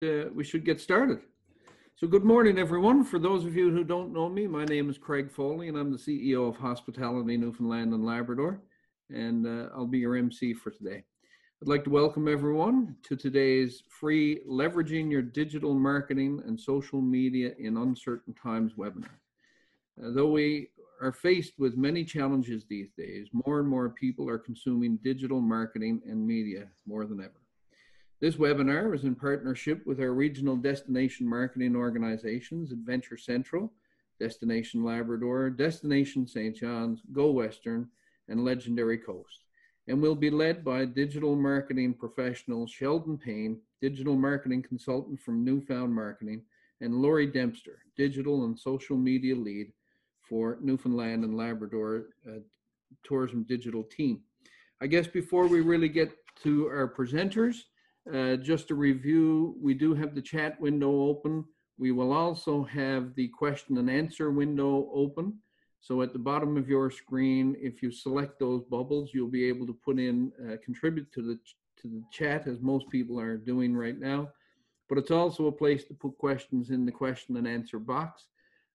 we should get started. So good morning, everyone. For those of you who don't know me, my name is Craig Foley, and I'm the CEO of Hospitality Newfoundland and Labrador, and I'll be your MC for today. I'd like to welcome everyone to today's free Leveraging Your Digital Marketing and Social Media in Uncertain Times webinar. Though we are faced with many challenges these days, more and more people are consuming digital marketing and media more than ever. This webinar is in partnership with our regional destination marketing organizations, Adventure Central, Destination Labrador, Destination St. John's, Go Western, and Legendary Coast, and will be led by digital marketing professional Sheldon Payne, digital marketing consultant from Newfound Marketing, and Laurie Dempster, digital and social media lead for Newfoundland and Labrador Tourism Digital Team. I guess before we really get to our presenters, just a review, we do have the chat window open. We will also have the question and answer window open. So at the bottom of your screen, if you select those bubbles, you'll be able to put in, contribute to the chat, as most people are doing right now. But it's also a place to put questions in the question and answer box.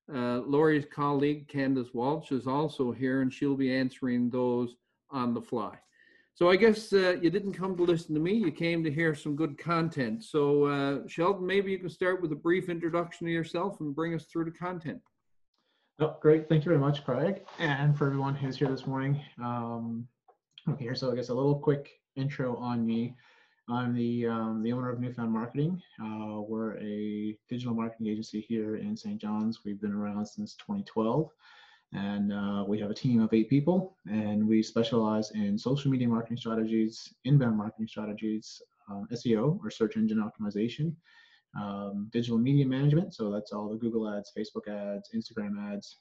Laurie's colleague, Candace Walsh, is also here, and she'll be answering those on the fly. So I guess you didn't come to listen to me, you came to hear some good content. So Sheldon, maybe you can start with a brief introduction of yourself and bring us through the content. Oh, great, thank you very much, Craig. And for everyone who's here this morning, okay, so I guess a little quick intro on me. I'm the owner of Newfound Marketing. We're a digital marketing agency here in St. John's. We've been around since 2012. And we have a team of 8 people, and we specialize in social media marketing strategies, inbound marketing strategies, SEO or search engine optimization, digital media management. So that's all the Google ads, Facebook ads, Instagram ads.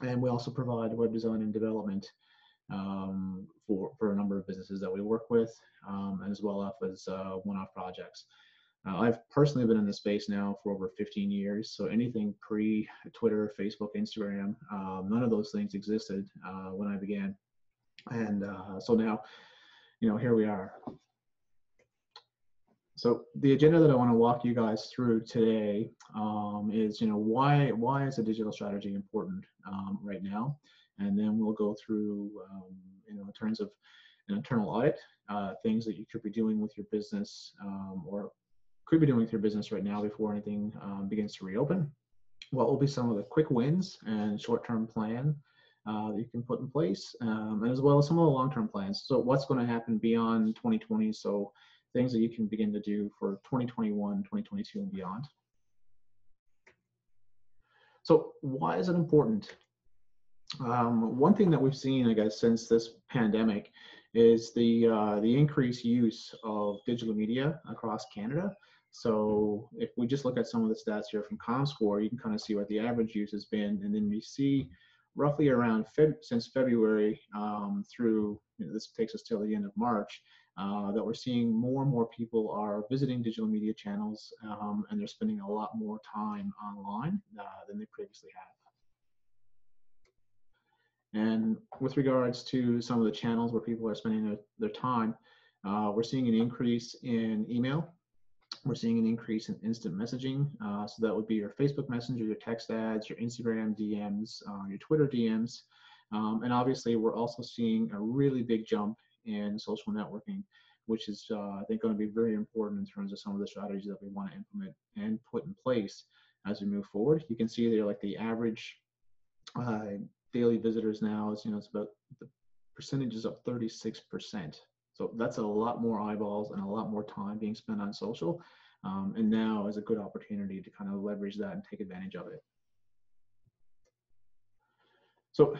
And we also provide web design and development for a number of businesses that we work with, and as well as one-off projects. I've personally been in this space now for over 15 years, so anything pre-Twitter, Facebook, Instagram, none of those things existed when I began. And so now, here we are. So the agenda that I want to walk you guys through today is, why is a digital strategy important right now? And then we'll go through, in terms of an internal audit, things that you could be doing with your business or could be doing with your business right now before anything begins to reopen. What will be some of the quick wins and short-term plan that you can put in place, and as well as some of the long-term plans. So what's going to happen beyond 2020? So things that you can begin to do for 2021, 2022 and beyond. So why is it important? One thing that we've seen, I guess, since this pandemic is the increased use of digital media across Canada. So if we just look at some of the stats here from ComScore, you can kind of see what the average use has been. And then we see roughly around since February through, this takes us till the end of March, that we're seeing more and more people are visiting digital media channels and they're spending a lot more time online than they previously had. And with regards to some of the channels where people are spending their time, we're seeing an increase in email. We're seeing an increase in instant messaging. So that would be your Facebook Messenger, your text ads, your Instagram DMs, your Twitter DMs. And obviously, we're also seeing a really big jump in social networking, which is, I think, going to be very important in terms of some of the strategies that we want to implement and put in place as we move forward. You can see there, like the average daily visitors now is, it's about, the percentage is up 36%. So that's a lot more eyeballs and a lot more time being spent on social. And now is a good opportunity to kind of leverage that and take advantage of it. So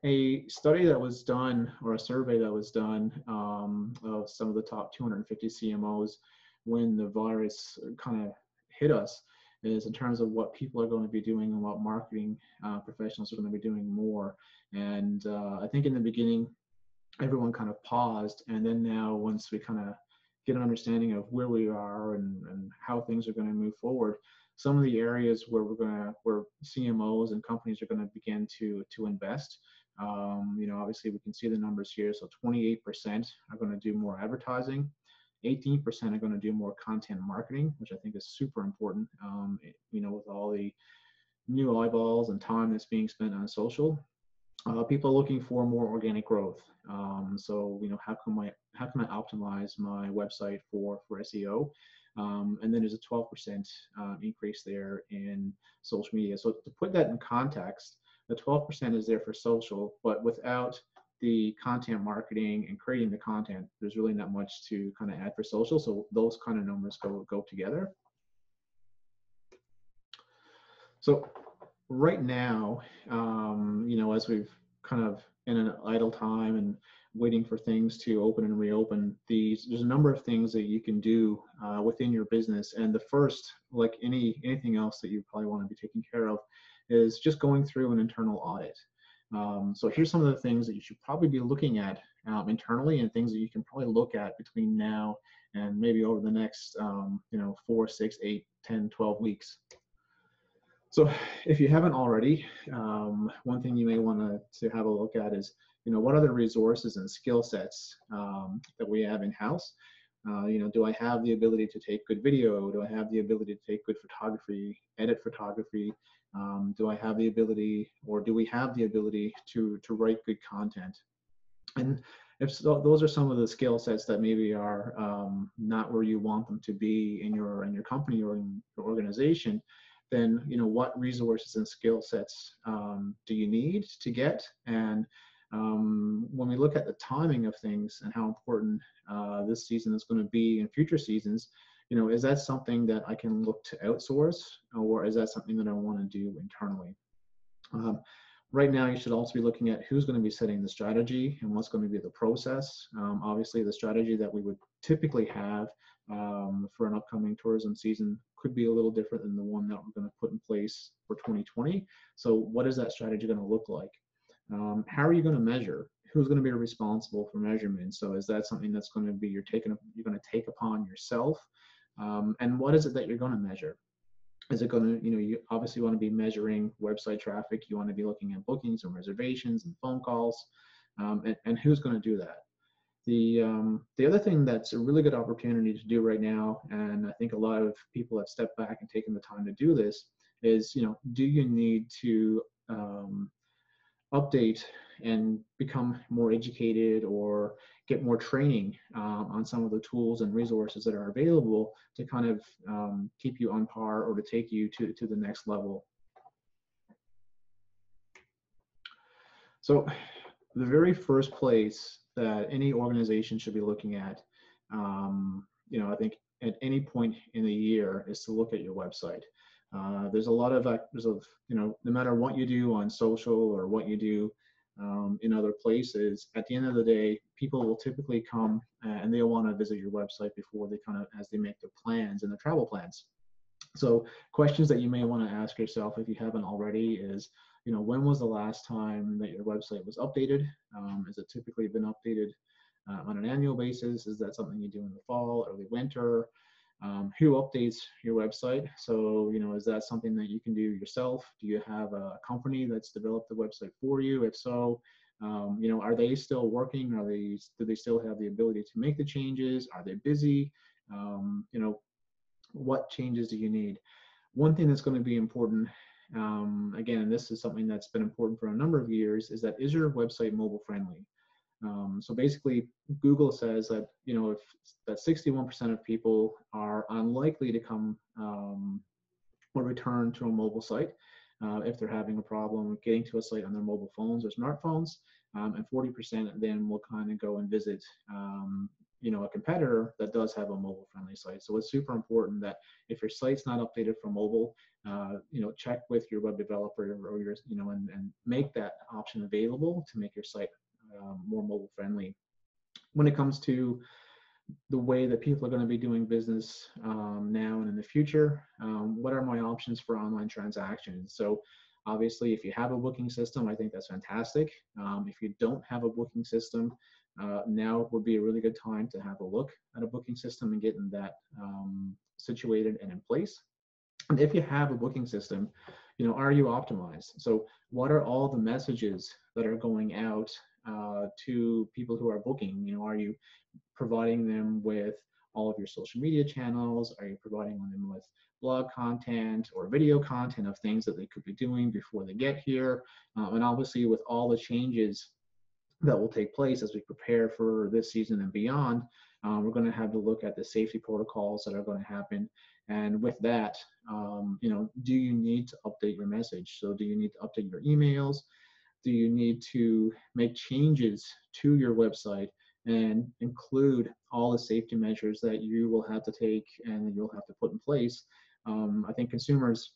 a study that was done, or a survey that was done of some of the top 250 CMOs when the virus kind of hit us, is in terms of what people are going to be doing and what marketing professionals are going to be doing more. And I think in the beginning, everyone kind of paused, and then now once we kind of get an understanding of where we are and how things are going to move forward, some of the areas where where CMOs and companies are going to begin to invest. Obviously we can see the numbers here. So 28% are going to do more advertising, 18% are going to do more content marketing, which I think is super important. With all the new eyeballs and time that's being spent on social. People are looking for more organic growth. How can I optimize my website for SEO? And then there's a 12% increase there in social media. So to put that in context, the 12% is there for social, but without the content marketing and creating the content, there's really not much to kind of add for social. So those kind of numbers go together. So right now, as we've kind of in an idle time and waiting for things to open and reopen, there's a number of things that you can do within your business. And the first, like anything else that you probably want to be taking care of, is just going through an internal audit. So here's some of the things that you should probably be looking at internally, and things that you can probably look at between now and maybe over the next 4, 6, 8, 10, 12 weeks. So if you haven't already, one thing you may want to have a look at is, what are the resources and skill sets that we have in-house? Do I have the ability to take good video? Do I have the ability to take good photography, edit photography? Do I have the ability, or do we have the ability to write good content? And if so, those are some of the skill sets that maybe are not where you want them to be in your company or in your organization, then what resources and skill sets do you need to get? And when we look at the timing of things and how important this season is going to be in future seasons, is that something that I can look to outsource, or is that something that I want to do internally? Right now, you should also be looking at who's going to be setting the strategy and what's going to be the process. Obviously, the strategy that we would typically have for an upcoming tourism season could be a little different than the one that we're going to put in place for 2020. So what is that strategy going to look like? How are you going to measure? Who's going to be responsible for measurement? So is that something that's going to be you're going to take upon yourself? And what is it that you're going to measure? Is it going to, you obviously want to be measuring website traffic. You want to be looking at bookings and reservations and phone calls, and who's going to do that? The other thing that's a really good opportunity to do right now, and I think a lot of people have stepped back and taken the time to do this, is, do you need to update and become more educated or get more training on some of the tools and resources that are available to kind of keep you on par or to take you to the next level? So the very first place that any organization should be looking at, I think at any point in the year, is to look at your website. There's a lot of no matter what you do on social or what you do in other places, at the end of the day, people will typically come and they'll want to visit your website before they as they make their plans and their travel plans. So questions that you may want to ask yourself, if you haven't already, is, when was the last time that your website was updated? Has it typically been updated on an annual basis? Is that something you do in the fall, early winter? Who updates your website? So, is that something that you can do yourself? Do you have a company that's developed the website for you? If so, are they still working? Do they still have the ability to make the changes? Are they busy? What changes do you need? One thing that's going to be important, again, and this is something that's been important for a number of years, is that, is your website mobile friendly? So basically, Google says that, if that 61% of people are unlikely to come or return to a mobile site if they're having a problem getting to a site on their mobile phones or smartphones, and 40% then will kind of go and visit a competitor that does have a mobile friendly site. So it's super important that if your site's not updated for mobile, check with your web developer or your, and make that option available to make your site more mobile friendly. When it comes to the way that people are going to be doing business now and in the future, what are my options for online transactions? So obviously, if you have a booking system, I think that's fantastic. If you don't have a booking system, now would be a really good time to have a look at a booking system and getting that situated and in place. And if you have a booking system, are you optimized? So what are all the messages that are going out to people who are booking? Are you providing them with all of your social media channels? Are you providing them with blog content or video content of things that they could be doing before they get here? And obviously with all the changes that will take place as we prepare for this season and beyond, we're going to have to look at the safety protocols that are going to happen. And with that, do you need to update your message? So do you need to update your emails? Do you need to make changes to your website and include all the safety measures that you will have to take and that you'll have to put in place? I think consumers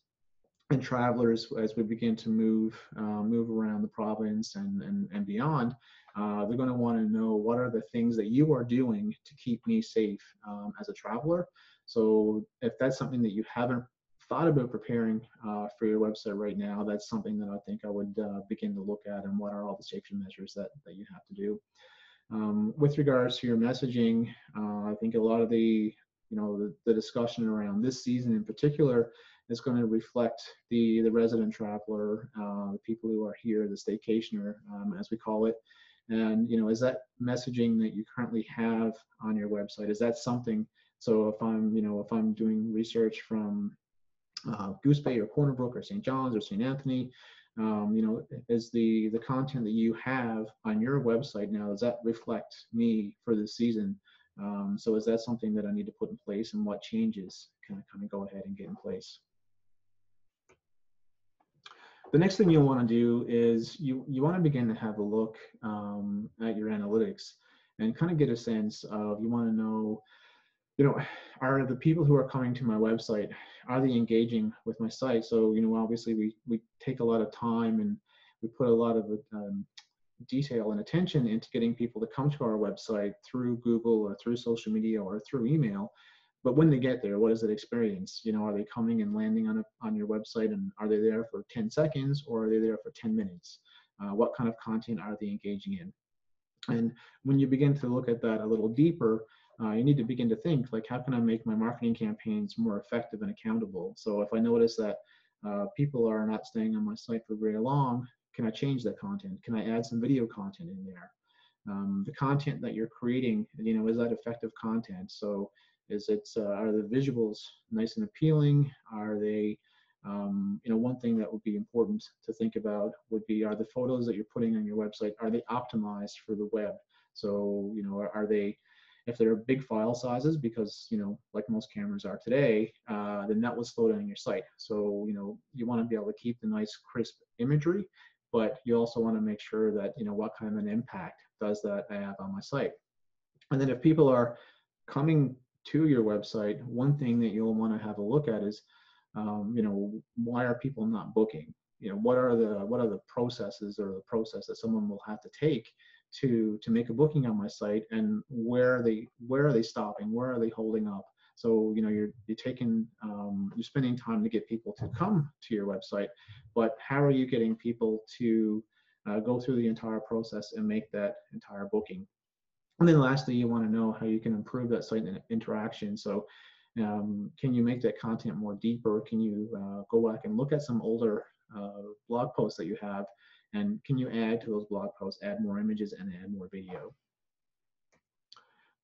and travelers, as we begin to move around the province and beyond, they're going to want to know, what are the things that you are doing to keep me safe as a traveler? So if that's something that you haven't thought about preparing for your website right now, that's something that I think I would begin to look at, and what are all the safety measures that you have to do. With regards to your messaging, I think a lot of the discussion around this season in particular is going to reflect the resident traveler, the people who are here, the staycationer, as we call it. And is that messaging that you currently have on your website, is that something? So if I'm doing research from Goose Bay or Corner Brook or St. John's or St. Anthony, is the content that you have on your website now, does that reflect me for this season? So is that something that I need to put in place, and what changes can I kind of go ahead and get in place? The next thing you'll want to do is you want to begin to have a look at your analytics and kind of get a sense of, you want to know, are the people who are coming to my website, are they engaging with my site? So, obviously we take a lot of time and we put a lot of detail and attention into getting people to come to our website through Google or through social media or through email. But when they get there, what is that experience? Are they coming and landing on your website, and are they there for 10 seconds or are they there for 10 minutes? What kind of content are they engaging in? And when you begin to look at that a little deeper, you need to begin to think, like, how can I make my marketing campaigns more effective and accountable? So if I notice that people are not staying on my site for very long, can I change that content? Can I add some video content in there? The content that you're creating, is that effective content? So are the visuals nice and appealing? Are they, one thing that would be important to think about would be, are the photos that you're putting on your website, are they optimized for the web? So, are they, if they're big file sizes, because, like most cameras are today, then that will slow down your site. So, you want to be able to keep the nice crisp imagery, but you also want to make sure that, what kind of an impact does that have on my site? And then if people are coming to your website, one thing that you'll want to have a look at is, why are people not booking? What are the processes, or the process that someone will have to take to make a booking on my site, and where are they stopping? Where are they holding up? So, you're spending time to get people to come to your website, but how are you getting people to go through the entire process and make that entire booking? And then lastly, you want to know how you can improve that site interaction. So can you make that content more deeper? Can you go back and look at some older blog posts that you have, and can you add to those blog posts, add more images and add more video?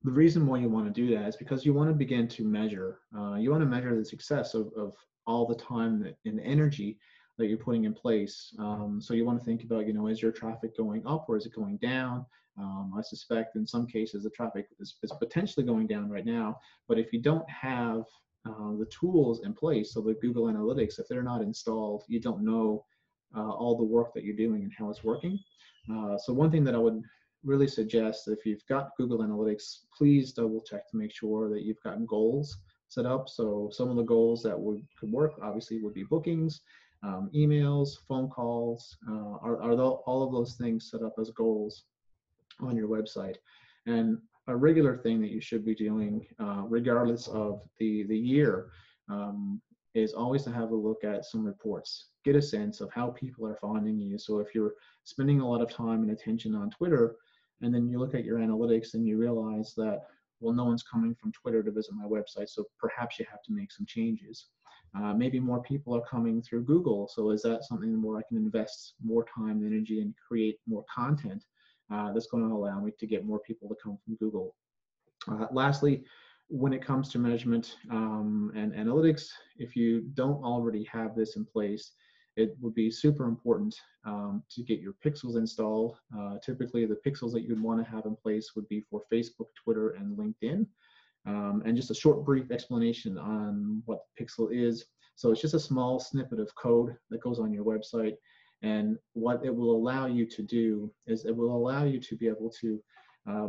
The reason why you want to do that is because you want to begin to measure. You want to measure the success of all the time and energy that you're putting in place. So you want to think about, is your traffic going up or is it going down? I suspect in some cases the traffic is potentially going down right now, but if you don't have the tools in place, so the Google Analytics, if they're not installed, you don't know all the work that you're doing and how it's working. So one thing that I would really suggest, if you've got Google Analytics, please double check to make sure that you've got goals set up. So some of the goals that could work obviously would be bookings, emails, phone calls, all of those things set up as goals on your website. And a regular thing that you should be doing, regardless of the year, is always to have a look at some reports. Get a sense of how people are finding you. So if you're spending a lot of time and attention on Twitter, and then you look at your analytics and you realize that, well, no one's coming from Twitter to visit my website, so perhaps you have to make some changes. Maybe more people are coming through Google, so is that something where I can invest more time and energy and create more content that's going to allow me to get more people to come from Google? Lastly, when it comes to measurement and analytics, if you don't already have this in place, it would be super important to get your pixels installed. Typically, the pixels that you'd want to have in place would be for Facebook, Twitter, and LinkedIn. And just a short, brief explanation on what Pixel is. So it's just a small snippet of code that goes on your website. And what it will allow you to do is it will allow you to be able to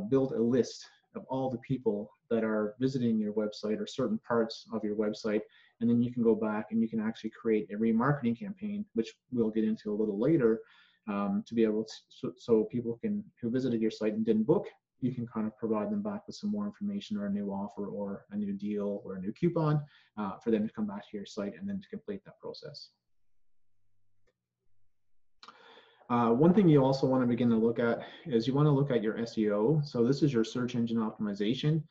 build a list of all the people that are visiting your website or certain parts of your website. And then you can go back and you can actually create a remarketing campaign, which we'll get into a little later, to be able to, so people who visited your site and didn't book, you can kind of provide them back with some more information or a new offer or a new deal or a new coupon for them to come back to your site and then to complete that process. One thing you also want to begin to look at is you want to look at your SEO. So this is your search engine optimization.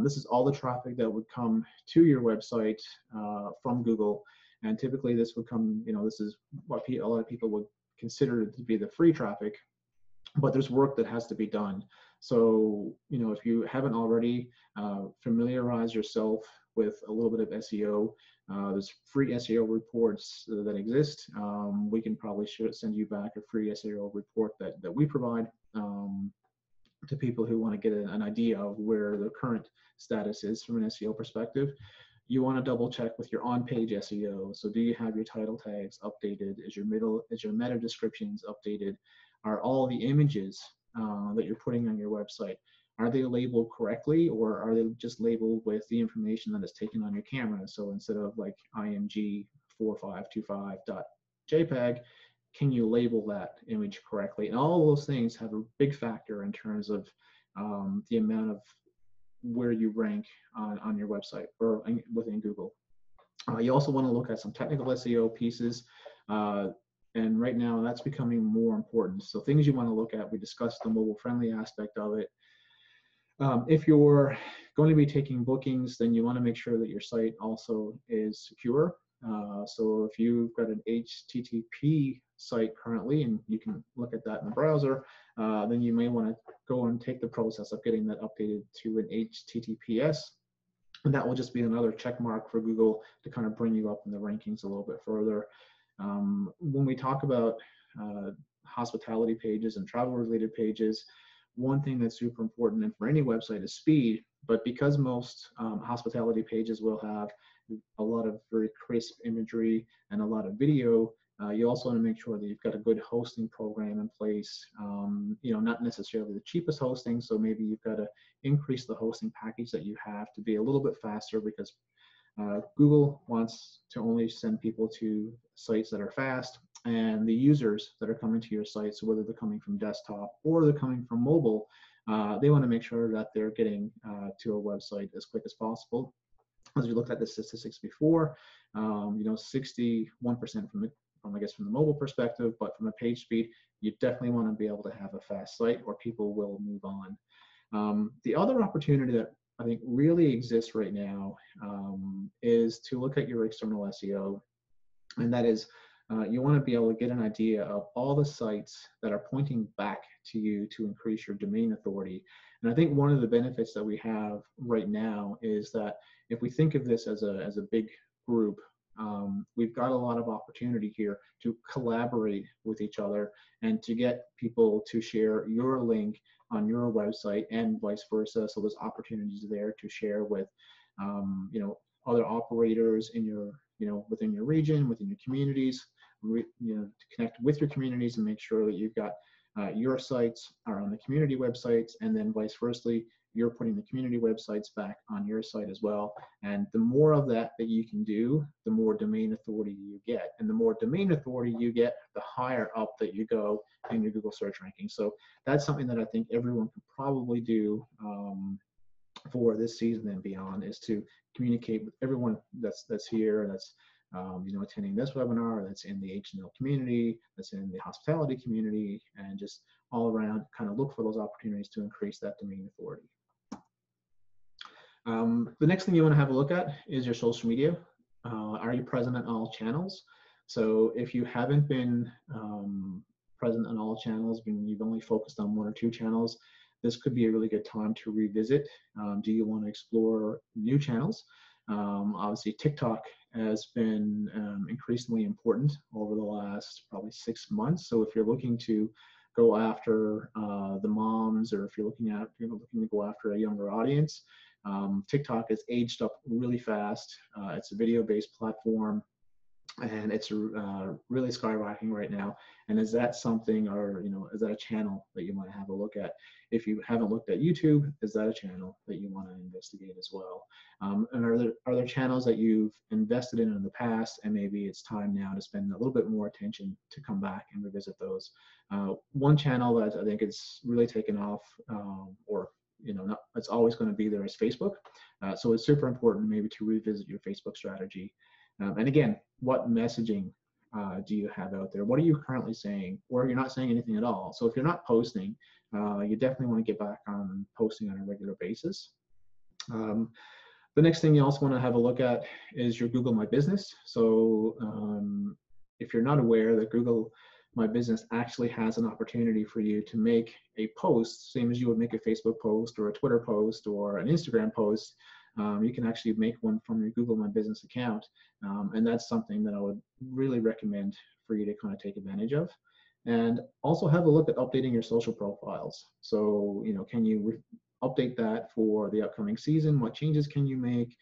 This is all the traffic that would come to your website from Google. And typically this would come, this is what a lot of people would consider to be the free traffic, but there's work that has to be done. So, if you haven't already, familiarize yourself with a little bit of SEO. There's free SEO reports that exist. We can probably send you back a free SEO report that we provide to people who want to get an idea of where the current status is from an SEO perspective. You want to double check with your on-page SEO. So do you have your title tags updated? Is your meta descriptions updated? Are all the images that you're putting on your website, are they labeled correctly, or are they just labeled with the information that is taken on your camera? So instead of like img4525.jpg, can you label that image correctly? And all those things have a big factor in terms of the amount of where you rank on your website or within Google. You also want to look at some technical SEO pieces. And right now that's becoming more important. So things you want to look at, we discussed the mobile friendly aspect of it. If you're going to be taking bookings, then you want to make sure that your site also is secure. So if you've got an HTTP site currently, and you can look at that in the browser, then you may want to go and take the process of getting that updated to an HTTPS. And that will just be another check mark for Google to kind of bring you up in the rankings a little bit further. When we talk about hospitality pages and travel related pages, one thing that's super important and for any website is speed, but because most hospitality pages will have a lot of very crisp imagery and a lot of video, you also want to make sure that you've got a good hosting program in place, not necessarily the cheapest hosting, so maybe you've got to increase the hosting package that you have to be a little bit faster, because Google wants to only send people to sites that are fast, and the users that are coming to your site, so whether they're coming from desktop or they're coming from mobile, they want to make sure that they're getting to a website as quick as possible. As we looked at the statistics before, 61% from the mobile perspective, but from a page speed, you definitely want to be able to have a fast site or people will move on. The other opportunity that I think really exists right now is to look at your external SEO, and that is you want to be able to get an idea of all the sites that are pointing back to you to increase your domain authority. And I think one of the benefits that we have right now is that if we think of this as a big group, we've got a lot of opportunity here to collaborate with each other and to get people to share your link on your website and vice versa. So there's opportunities there to share with, other operators in your, within your region, within your communities, to connect with your communities and make sure that you've got your sites are on the community websites, and then vice versa, you're putting the community websites back on your site as well. And the more of that you can do, the more domain authority you get. And the more domain authority you get, the higher up that you go in your Google search ranking. So that's something that I think everyone can probably do for this season and beyond, is to communicate with everyone that's here, that's attending this webinar, that's in the H&L community, that's in the hospitality community, and just all around kind of look for those opportunities to increase that domain authority. The next thing you want to have a look at is your social media. Are you present on all channels? So if you haven't been present on all channels, you've only focused on one or two channels, this could be a really good time to revisit. Do you want to explore new channels? Obviously, TikTok has been increasingly important over the last probably 6 months. So if you're looking to go after the moms, or if you're looking to go after a younger audience, TikTok has aged up really fast. It's a video-based platform, and it's really skyrocketing right now. And is that something, or is that a channel that you want to have a look at? If you haven't looked at YouTube, is that a channel that you want to investigate as well? And are there channels that you've invested in the past, and maybe it's time now to spend a little bit more attention to come back and revisit those? One channel that I think it's really taken off, or it's always going to be there, is Facebook. So it's super important maybe to revisit your Facebook strategy. And again, what messaging do you have out there? What are you currently saying? Or you're not saying anything at all. So if you're not posting, you definitely want to get back on posting on a regular basis. The next thing you also want to have a look at is your Google My Business. So if you're not aware that Google My Business actually has an opportunity for you to make a post, same as you would make a Facebook post or a Twitter post or an Instagram post. You can actually make one from your Google My Business account. And that's something that I would really recommend for you to kind of take advantage of. And also have a look at updating your social profiles. So, can you update that for the upcoming season? What changes can you make?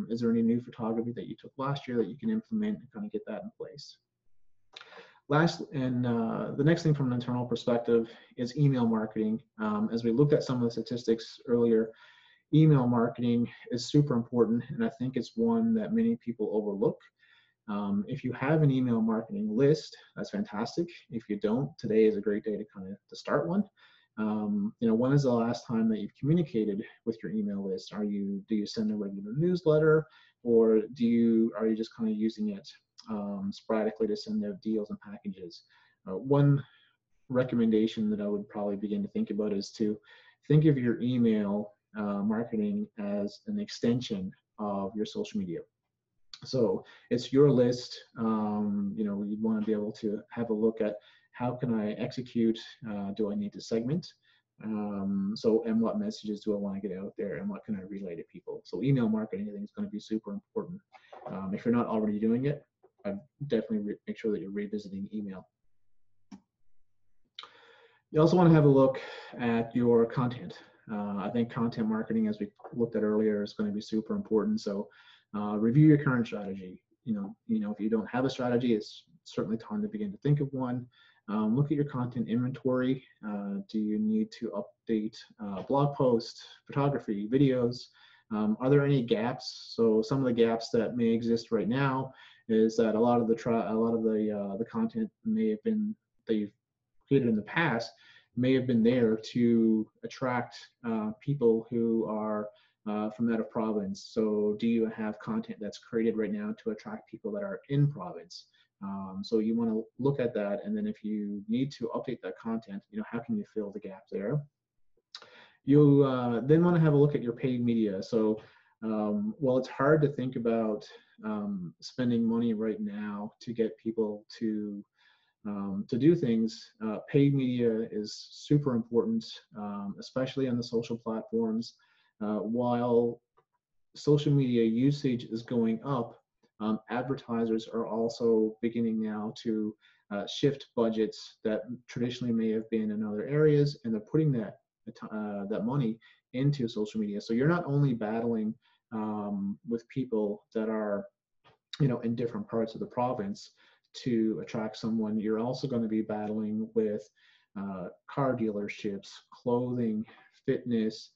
Is there any new photography that you took last year that you can implement and kind of get that in place? Last, and the next thing from an internal perspective is email marketing. As we looked at some of the statistics earlier, email marketing is super important, and I think it's one that many people overlook. If you have an email marketing list, that's fantastic. If you don't, today is a great day to start one. When is the last time that you've communicated with your email list? Do you send a regular newsletter, or are you just kind of using it sporadically to send out deals and packages? One recommendation that I would probably begin to think about is to think of your email marketing as an extension of your social media. So it's your list. You'd want to be able to have a look at, how can I execute? Do I need to segment? And what messages do I want to get out there, and what can I relay to people? So email marketing, I think, is going to be super important. If you're not already doing it, I'd definitely make sure that you're revisiting email. You also want to have a look at your content. I think content marketing, as we looked at earlier, is going to be super important. So review your current strategy. If you don't have a strategy, it's certainly time to begin to think of one. Look at your content inventory. Do you need to update blog posts, photography, videos? Are there any gaps? So some of the gaps that may exist right now is that a lot of the content may have been that you've created in the past may have been there to attract people who are from out of province. So do you have content that's created right now to attract people that are in province? So you want to look at that, and then if you need to update that content, how can you fill the gap there? You then want to have a look at your paid media. So while it's hard to think about spending money right now to get people to do things, paid media is super important, especially on the social platforms. While social media usage is going up, advertisers are also beginning now to shift budgets that traditionally may have been in other areas, and they're putting that money into social media. So you're not only battling with people that are in different parts of the province to attract someone, you're also going to be battling with car dealerships, clothing, fitness,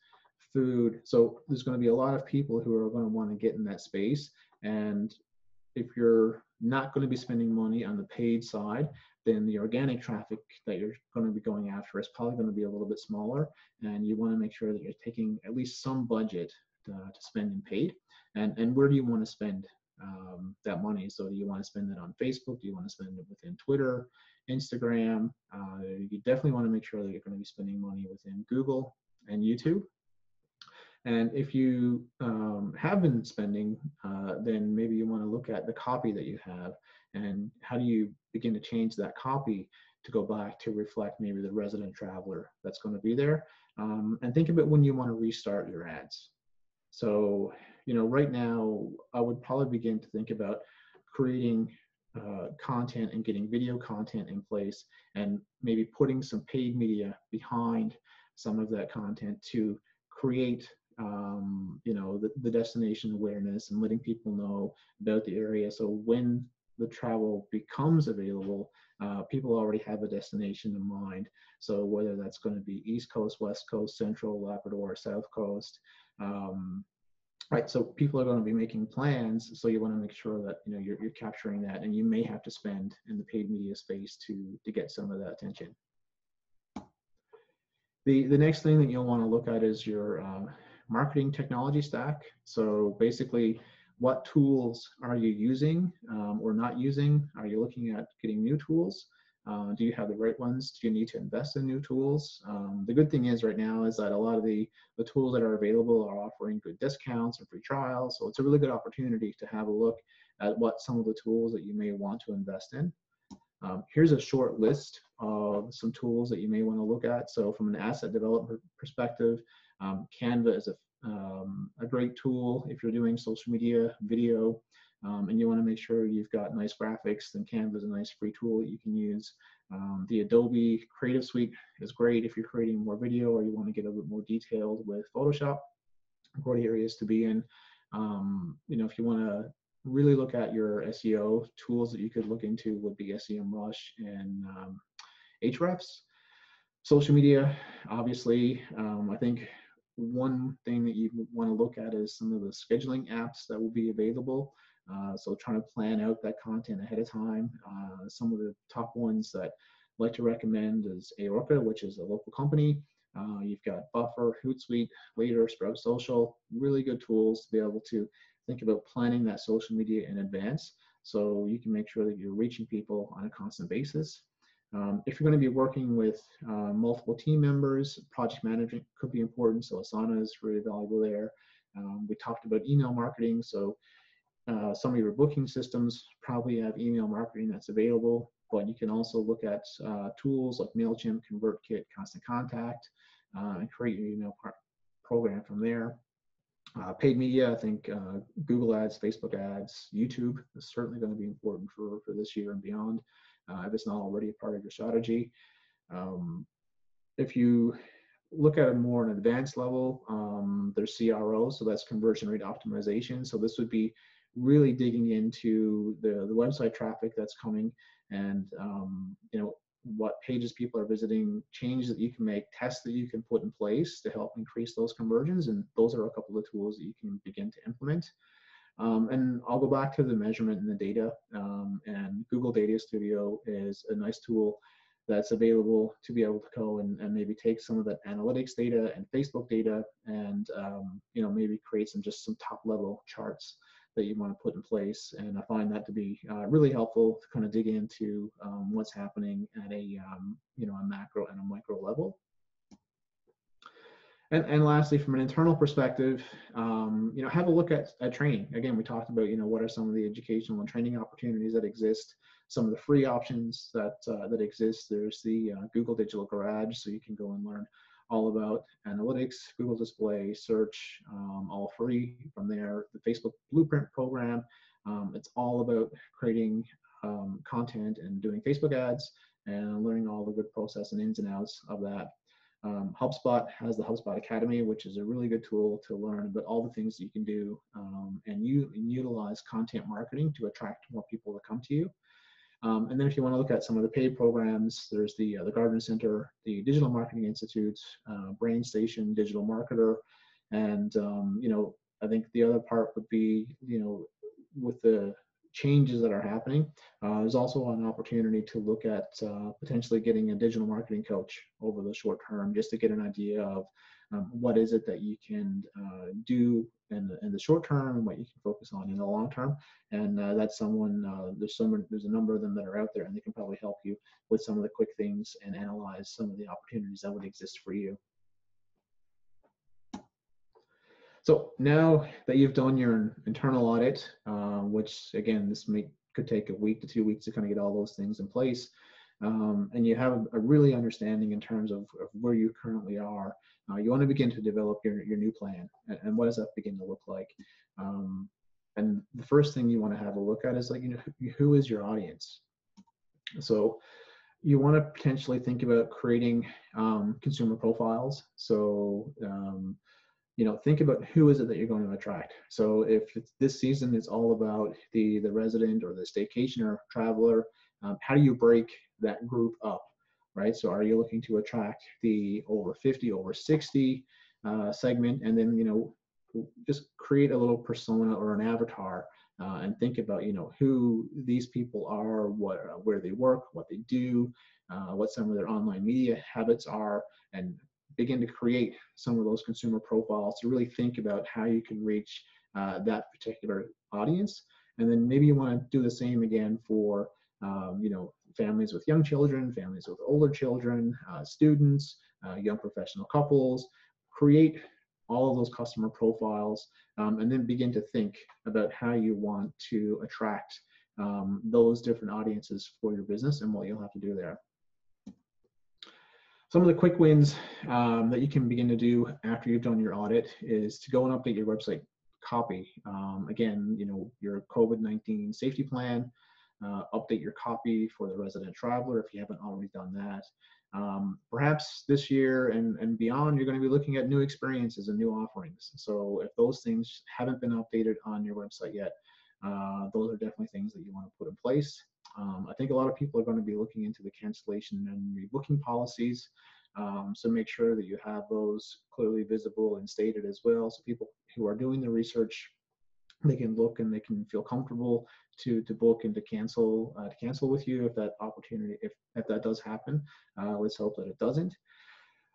food. So there's going to be a lot of people who are going to want to get in that space. And if you're not going to be spending money on the paid side, then the organic traffic that you're going to be going after is probably going to be a little bit smaller. And you want to make sure that you're taking at least some budget to spend in paid. And where do you want to spend that money? So do you want to spend it on Facebook? Do you want to spend it within Twitter, Instagram? You definitely want to make sure that you're going to be spending money within Google and YouTube. And if you have been spending, then maybe you want to look at the copy that you have, and how do you begin to change that copy to go back to reflect maybe the resident traveler that's going to be there. And think about when you want to restart your ads. So, right now, I would probably begin to think about creating content and getting video content in place, and maybe putting some paid media behind some of that content to create the destination awareness and letting people know about the area. So when the travel becomes available, people already have a destination in mind. So whether that's going to be East Coast, West Coast, Central, Labrador, South Coast, right, so people are going to be making plans, so you want to make sure that you're capturing that, and you may have to spend in the paid media space to get some of that attention. The next thing that you'll want to look at is your marketing technology stack. So basically, what tools are you using or not using? Are you looking at getting new tools? Do you have the right ones? Do you need to invest in new tools? The good thing is right now is that a lot of the tools that are available are offering good discounts and free trials. So it's a really good opportunity to have a look at what some of the tools that you may want to invest in. Here's a short list of some tools that you may want to look at. So from an asset development perspective, Canva is a great tool if you're doing social media, video, and you want to make sure you've got nice graphics. Then Canva is a nice free tool that you can use. The Adobe Creative Suite is great if you're creating more video or you want to get a bit more detailed with Photoshop. Great areas to be in. If you want to really look at your SEO, tools that you could look into would be SEMrush and Ahrefs. Social media, obviously, I think one thing that you want to look at is some of the scheduling apps that will be available. So trying to plan out that content ahead of time. Some of the top ones that I like to recommend is Aorca, which is a local company. You've got Buffer, Hootsuite, Later, Sprout Social, really good tools to be able to think about planning that social media in advance so you can make sure that you're reaching people on a constant basis. If you're going to be working with multiple team members, project management could be important, so Asana is really valuable there. We talked about email marketing, so some of your booking systems probably have email marketing that's available, but you can also look at tools like MailChimp, ConvertKit, Constant Contact, and create your email program from there. Paid media, I think Google ads, Facebook ads, YouTube is certainly going to be important for this year and beyond, if it's not already a part of your strategy. If you look at it more on an advanced level, there's CRO, so that's conversion rate optimization. So this would be really digging into the website traffic that's coming and what pages people are visiting, changes that you can make, tests that you can put in place to help increase those conversions. And those are a couple of tools that you can begin to implement. And I'll go back to the measurement and the data. And Google Data Studio is a nice tool that's available to be able to go and maybe take some of that analytics data and Facebook data and maybe create some top level charts that you want to put in place. And I find that to be really helpful to kind of dig into what's happening at a macro and a micro level. And lastly, from an internal perspective, have a look at training. Again, we talked about what are some of the educational and training opportunities that exist, some of the free options that exist. There's the Google Digital Garage, so you can go and learn all about analytics, Google Display, search, all free from there. The Facebook Blueprint program, it's all about creating content and doing Facebook ads and learning all the good process and ins and outs of that. HubSpot has the HubSpot Academy, which is a really good tool to learn about all the things that you can do and utilize content marketing to attract more people to come to you. And then if you want to look at some of the paid programs, there's the Gardner Center, the Digital Marketing Institute, Brain Station, Digital Marketer, and I think the other part would be with the changes that are happening, there's also an opportunity to look at potentially getting a digital marketing coach over the short term, just to get an idea of what is it that you can do in the short term and what you can focus on in the long term. And that's there's a number of them that are out there, and they can probably help you with some of the quick things and analyze some of the opportunities that would exist for you. So now that you've done your internal audit, which again, could take a week to 2 weeks to kind of get all those things in place, and you have a really understanding in terms of where you currently are, you want to begin to develop your new plan. And what does that begin to look like? And the first thing you want to have a look at is, like, who is your audience? So you want to potentially think about creating consumer profiles. So think about who is it that you're going to attract. So if this season it's all about the resident or the staycationer traveler, how do you break that group up, right? So are you looking to attract the over 50, over 60 segment, and then just create a little persona or an avatar, and think about who these people are, where they work, what they do, what some of their online media habits are, and begin to create some of those consumer profiles to really think about how you can reach that particular audience. And then maybe you want to do the same again for families with young children, families with older children, students, young professional couples. Create all of those customer profiles, and then begin to think about how you want to attract those different audiences for your business and what you'll have to do there. Some of the quick wins that you can begin to do after you've done your audit is to go and update your website copy. Again, your COVID-19 safety plan, update your copy for the resident traveler if you haven't already done that. Perhaps this year and beyond, you're going to be looking at new experiences and new offerings. So if those things haven't been updated on your website yet, those are definitely things that you want to put in place. I think a lot of people are going to be looking into the cancellation and rebooking policies. So make sure that you have those clearly visible and stated as well. So people who are doing the research, they can look and they can feel comfortable to book and to cancel with you if that opportunity, if that does happen. Let's hope that it doesn't.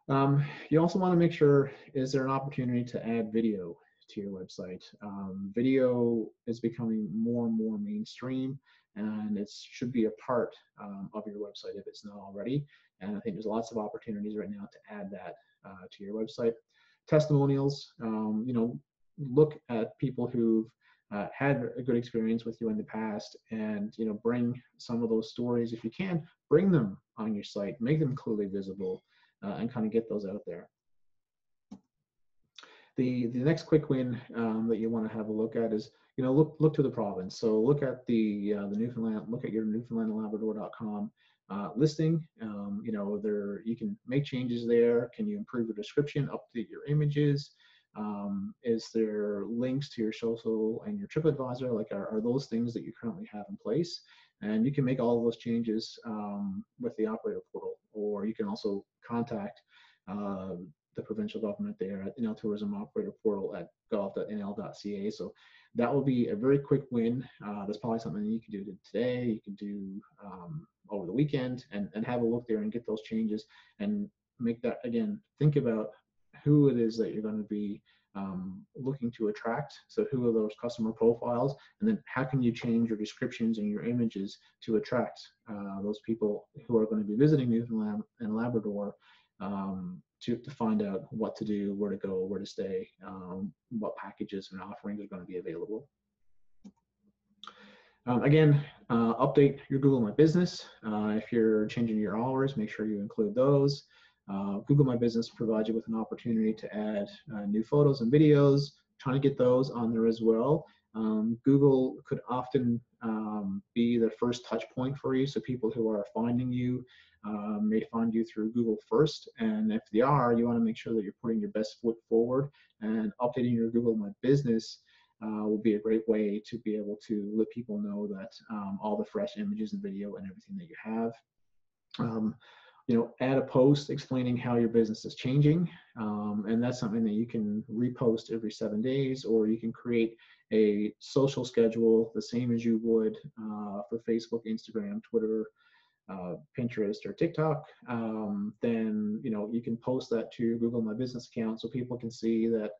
You also want to make sure, is there an opportunity to add video to your website? Video is becoming more and more mainstream, and it should be a part of your website if it's not already. And I think there's lots of opportunities right now to add that to your website. Testimonials, look at people who've had a good experience with you in the past, and bring some of those stories, if you can, bring them on your site, make them clearly visible, and kind of get those out there. The next quick win that you want to have a look at is, look to the province. So look at the Newfoundland, look at your newfoundlandlabrador.com listing. There you can make changes there. Can you improve your description, update your images? Is there links to your social and your TripAdvisor? Like, are those things that you currently have in place? And you can make all of those changes with the operator portal, or you can also contact the provincial government there at NL Tourism Operator Portal at gov.nl.ca. So that will be a very quick win. That's probably something you can do today. You can do over the weekend and have a look there and get those changes and make that, again, think about who it is that you're going to be looking to attract. So who are those customer profiles, and then how can you change your descriptions and your images to attract those people who are going to be visiting Newfoundland and Labrador, to find out what to do, where to go, where to stay, what packages and offerings are going to be available. Again, update your Google My Business. If you're changing your hours, make sure you include those. Google My Business provides you with an opportunity to add new photos and videos, trying to get those on there as well. Google could often be the first touch point for you, so people who are finding you may find you through Google first, and if they are, you want to make sure that you're putting your best foot forward, and updating your Google My Business will be a great way to be able to let people know that all the fresh images and video and everything that you have. Add a post explaining how your business is changing, and that's something that you can repost every 7 days, or you can create a social schedule the same as you would for Facebook, Instagram, Twitter, Pinterest, or TikTok. Then you can post that to your Google My Business account so people can see that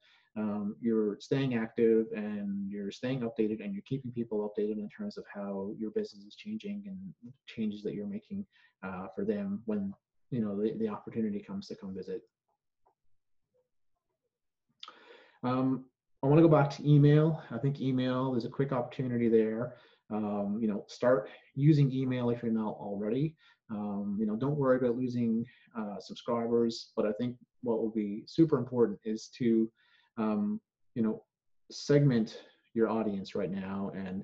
you're staying active and you're staying updated, and you're keeping people updated in terms of how your business is changing and changes that you're making for them when the opportunity comes to come visit. I want to go back to email. I think email is a quick opportunity there. Start using email if you're not already. Don't worry about losing subscribers, but I think what will be super important is to, um, you know, segment your audience right now. And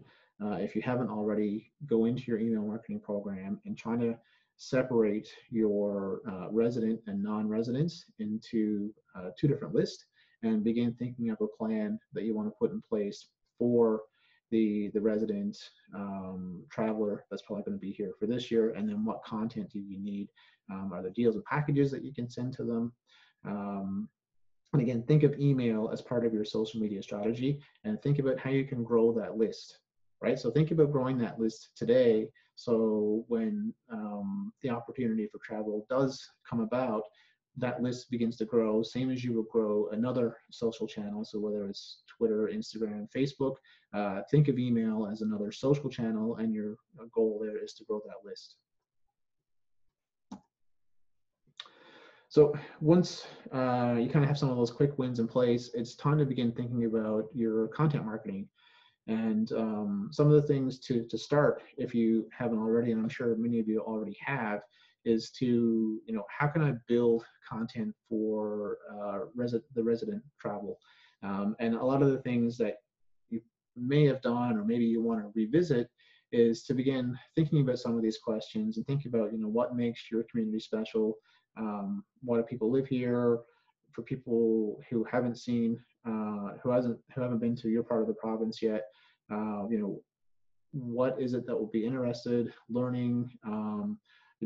if you haven't already, go into your email marketing program and try to separate your resident and non-residents into two different lists, and begin thinking of a plan that you want to put in place for the resident traveler that's probably going to be here for this year. And then what content do you need? Are there deals and packages that you can send to them? And again, think of email as part of your social media strategy, and think about how you can grow that list, right? So think about growing that list today. So when the opportunity for travel does come about, that list begins to grow, same as you will grow another social channel. So whether it's Twitter, Instagram, Facebook, think of email as another social channel, and your goal there is to grow that list. So once you kind of have some of those quick wins in place, it's time to begin thinking about your content marketing. And some of the things to start, if you haven't already, and I'm sure many of you already have, is to, how can I build content for the resident travel? And a lot of the things that you may have done, or maybe you want to revisit, is to begin thinking about some of these questions and think about, what makes your community special? Why do people live here? For people who haven't seen, who haven't been to your part of the province yet, what is it that will be interested learning?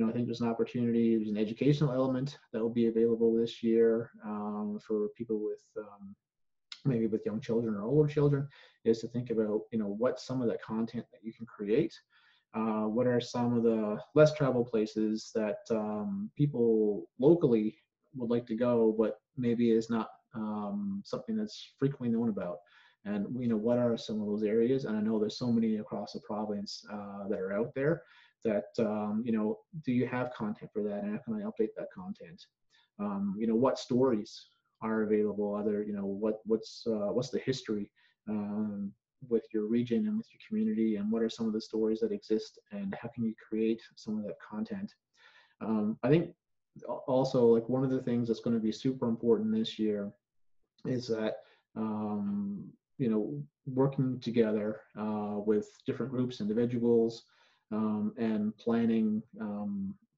I think there's an opportunity, there's an educational element that will be available this year for people with maybe with young children or older children, is to think about, what's some of that content that you can create. What are some of the less traveled places that people locally would like to go, but maybe is not something that's frequently known about? And what are some of those areas? And I know there's so many across the province that are out there that do you have content for that, and how can I update that content? What stories are available? Other, what's the history with your region and with your community, and what are some of the stories that exist, and how can you create some of that content? I think also, like, one of the things that's going to be super important this year is that working together with different groups, individuals, and planning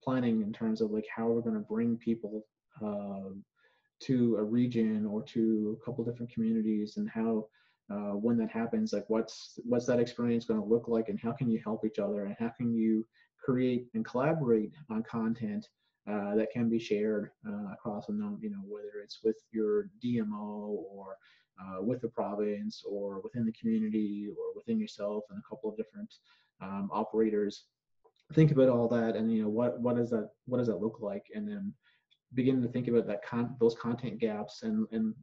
in terms of like how we're going to bring people to a region or to a couple different communities, and how when that happens, like what's that experience going to look like, and how can you help each other, and how can you create and collaborate on content that can be shared across a number, whether it's with your DMO or with the province or within the community or within yourself and a couple of different operators. Think about all that, and what does that look like, and then begin to think about those content gaps, and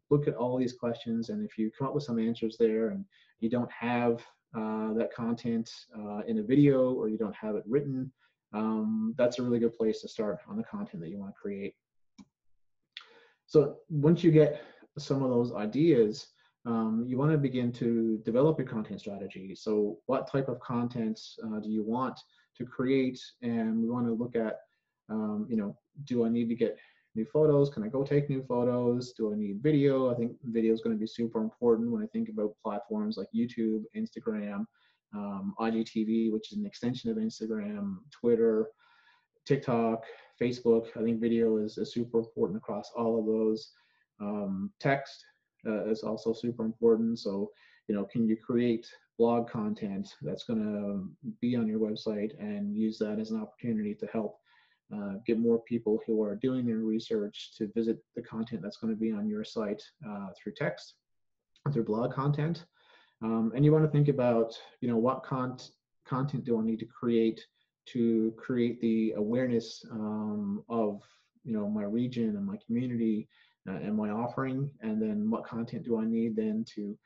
look at all these questions. And if you come up with some answers there, and you don't have that content in a video, or you don't have it written, that's a really good place to start on the content that you want to create. So once you get some of those ideas, you want to begin to develop your content strategy. So what type of content do you want to create? And we want to look at, do I need to get new photos? Can I go take new photos? Do I need video? I think video is going to be super important when I think about platforms like YouTube, Instagram, IGTV, which is an extension of Instagram, Twitter, TikTok, Facebook. I think video is super important across all of those. Text is also super important. So, can you create blog content that's going to be on your website, and use that as an opportunity to help get more people who are doing their research to visit the content that's going to be on your site through text, through blog content. And you want to think about, what content do I need to create the awareness of, my region and my community and my offering, and then what content do I need then to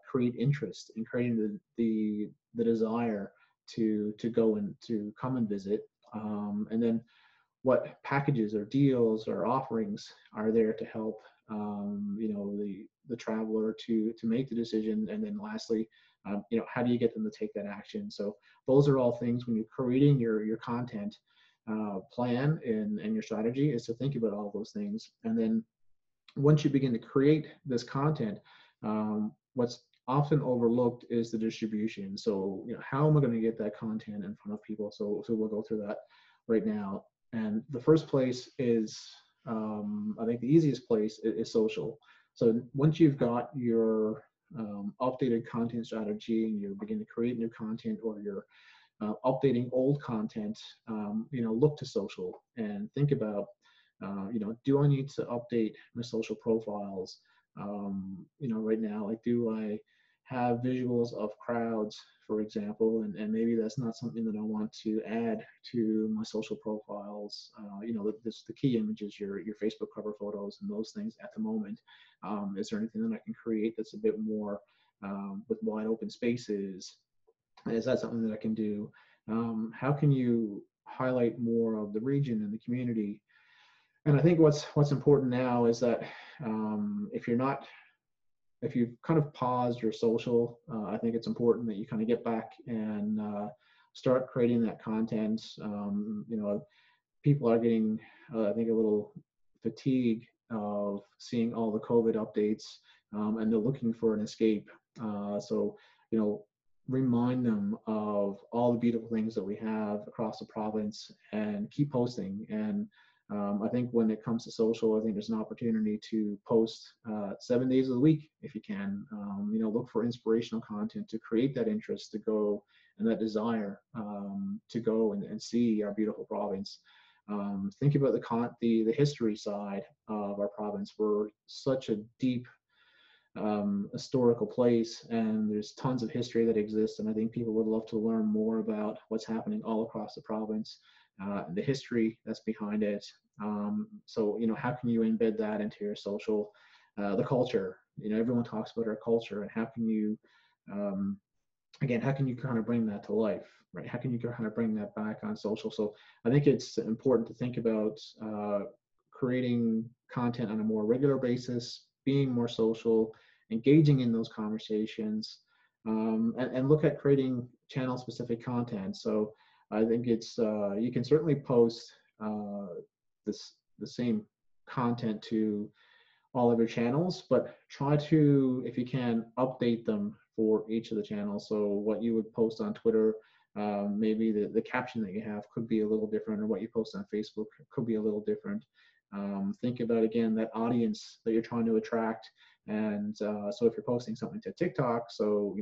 create interest in creating the desire to go and to come and visit, and then what packages or deals or offerings are there to help the traveler to make the decision. And then lastly, how do you get them to take that action? So those are all things when you're creating your content plan and your strategy, is to think about all those things. And then once you begin to create this content, what's often overlooked is the distribution. So, how am I going to get that content in front of people? So we'll go through that right now. And the first place is, I think the easiest place is social. So once you've got your updated content strategy and you begin to create new content, or you're updating old content, look to social and think about, do I need to update my social profiles? Right now, like, do I have visuals of crowds, for example, and maybe that's not something that I want to add to my social profiles. The key image is your Facebook cover photos and those things at the moment. Is there anything that I can create that's a bit more with wide open spaces? Is that something that I can do? How can you highlight more of the region and the community? And I think what's important now is that if you've kind of paused your social, I think it's important that you kind of get back and start creating that content. People are getting, I think, a little fatigued of seeing all the COVID updates, and they're looking for an escape. So, remind them of all the beautiful things that we have across the province and keep posting. And I think when it comes to social, I think there's an opportunity to post 7 days of the week if you can. Look for inspirational content to create that interest to go, and that desire to go and see our beautiful province. Think about the history side of our province. We're such a deep historical place, and there's tons of history that exists, and I think people would love to learn more about what's happening all across the province, the history that's behind it. So how can you embed that into your social? The culture, everyone talks about our culture, and how can you kind of bring that to life, right? How can you kind of bring that back on social? So I think it's important to think about creating content on a more regular basis, being more social, engaging in those conversations, and look at creating channel specific content. So I think it's you can certainly post the same content to all of your channels, but try to, if you can, update them for each of the channels. So what you would post on Twitter, maybe the caption that you have could be a little different, or what you post on Facebook could be a little different. Think about, again, that audience that you're trying to attract. And so if you're posting something to TikTok, so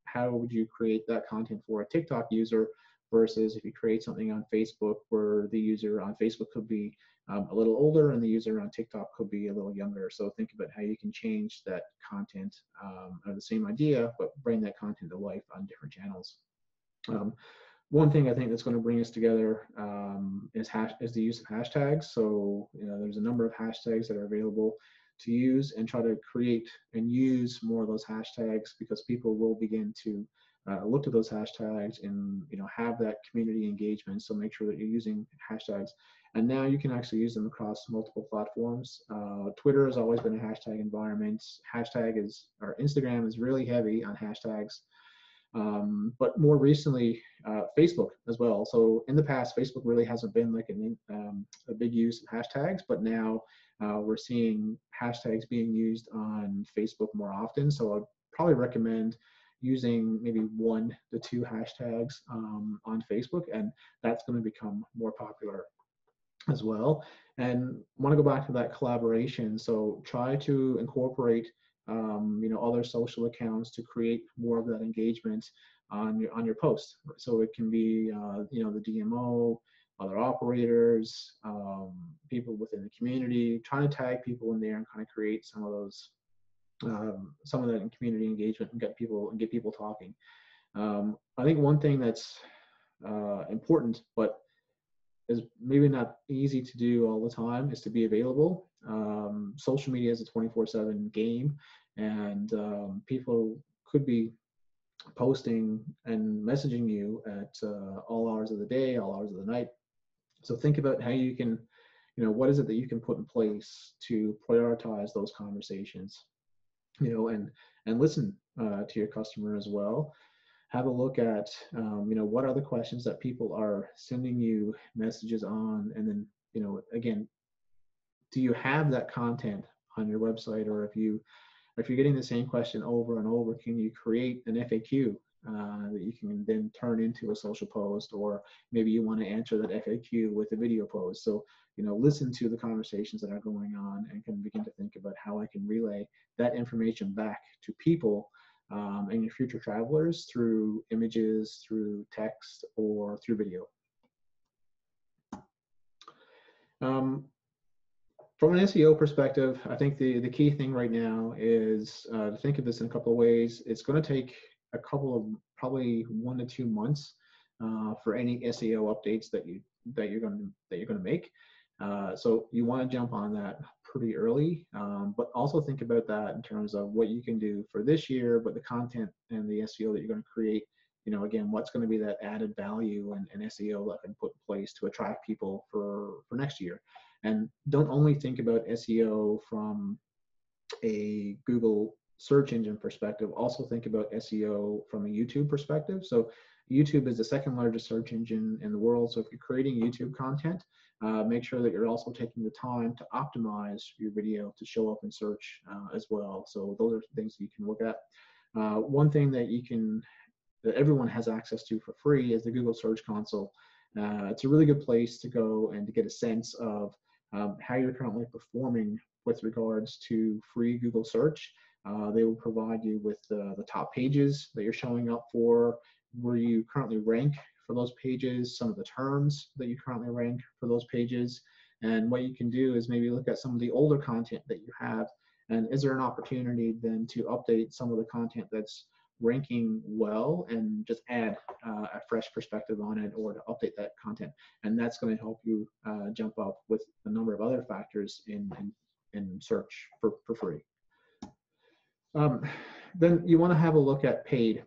how would you create that content for a TikTok user versus if you create something on Facebook, where the user on Facebook could be a little older and the user on TikTok could be a little younger. So think about how you can change that content, or the same idea, but bring that content to life on different channels. One thing I think that's going to bring us together is the use of hashtags. So there's a number of hashtags that are available to use, and try to create and use more of those hashtags, because people will begin to look at those hashtags and have that community engagement. So make sure that you're using hashtags, and now you can actually use them across multiple platforms. Twitter has always been a hashtag environment. Instagram is really heavy on hashtags. But more recently, Facebook as well. So in the past, Facebook really hasn't been like a big use of hashtags, but now we're seeing hashtags being used on Facebook more often. So I'd probably recommend using maybe 1 to 2 hashtags on Facebook, and that's going to become more popular as well. And want to go back to that collaboration. So try to incorporate other social accounts to create more of that engagement on your post. So it can be the DMO, other operators, people within the community, trying to tag people in there and kind of create some of that community engagement and get people talking. I think one thing that's important, but is maybe not easy to do all the time, is to be available. Social media is a 24/7 game, and people could be posting and messaging you at all hours of the day, all hours of the night. So think about how you can, what is it that you can put in place to prioritize those conversations, and listen to your customer as well. Have a look at, what are the questions that people are sending you messages on, and then, again, do you have that content on your website, or if you're getting the same question over and over, can you create an FAQ that you can then turn into a social post, or maybe you want to answer that FAQ with a video post. So, listen to the conversations that are going on and can begin to think about how I can relay that information back to people and your future travelers through images, through text, or through video. From an SEO perspective, I think the key thing right now is to think of this in a couple of ways. It's going to take a couple of probably 1 to 2 months for any SEO updates that you're going to make. So you want to jump on that pretty early, but also think about that in terms of what you can do for this year, but the content and the SEO that you're going to create. Again, what's going to be that added value and SEO that can put in place to attract people for next year. And don't only think about SEO from a Google search engine perspective, also think about SEO from a YouTube perspective. So YouTube is the second largest search engine in the world. So if you're creating YouTube content, make sure that you're also taking the time to optimize your video to show up in search as well. So those are things that you can look at. One thing that everyone has access to for free is the Google Search Console. It's a really good place to go and to get a sense of how you're currently performing with regards to free Google search. They will provide you with the top pages that you're showing up for, where you currently rank for those pages, some of the terms that you currently rank for those pages. And what you can do is maybe look at some of the older content that you have, and is there an opportunity then to update some of the content that's ranking well and just add a fresh perspective on it, or to update that content. And that's going to help you jump up with a number of other factors in search for free. Then you want to have a look at paid.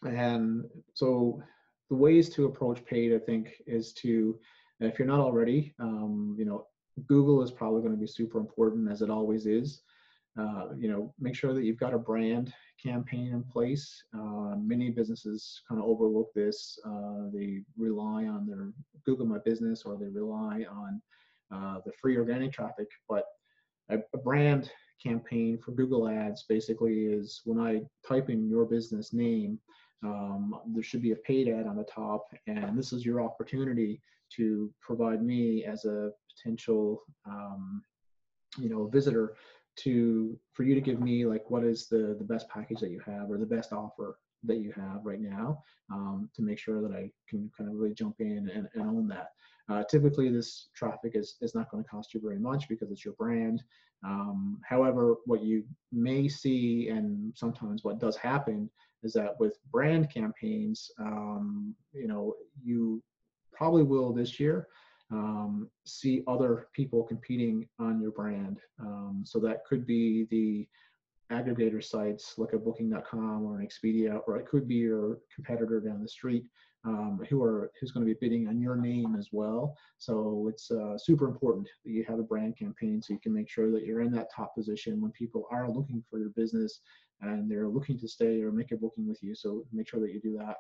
And so the ways to approach paid, I think, is to, if you're not already, Google is probably going to be super important, as it always is. Make sure that you've got a brand campaign in place. Many businesses kind of overlook this. They rely on their Google My Business, or they rely on the free organic traffic. But a brand campaign for Google Ads basically is when I type in your business name, there should be a paid ad on the top, and this is your opportunity to provide me as a potential visitor for you to give me, like, what is the best package that you have, or the best offer that you have right now, to make sure that I can kind of really jump in and own that. Typically this traffic is not going to cost you very much because it's your brand. However, what you may see, and sometimes what does happen, is that with brand campaigns, you probably will this year see other people competing on your brand. So that could be the aggregator sites like a Booking.com or an Expedia, or it could be your competitor down the street who's going to be bidding on your name as well. So it's super important that you have a brand campaign, so you can make sure that you're in that top position when people are looking for your business and they're looking to stay or make a booking with you. So make sure that you do that.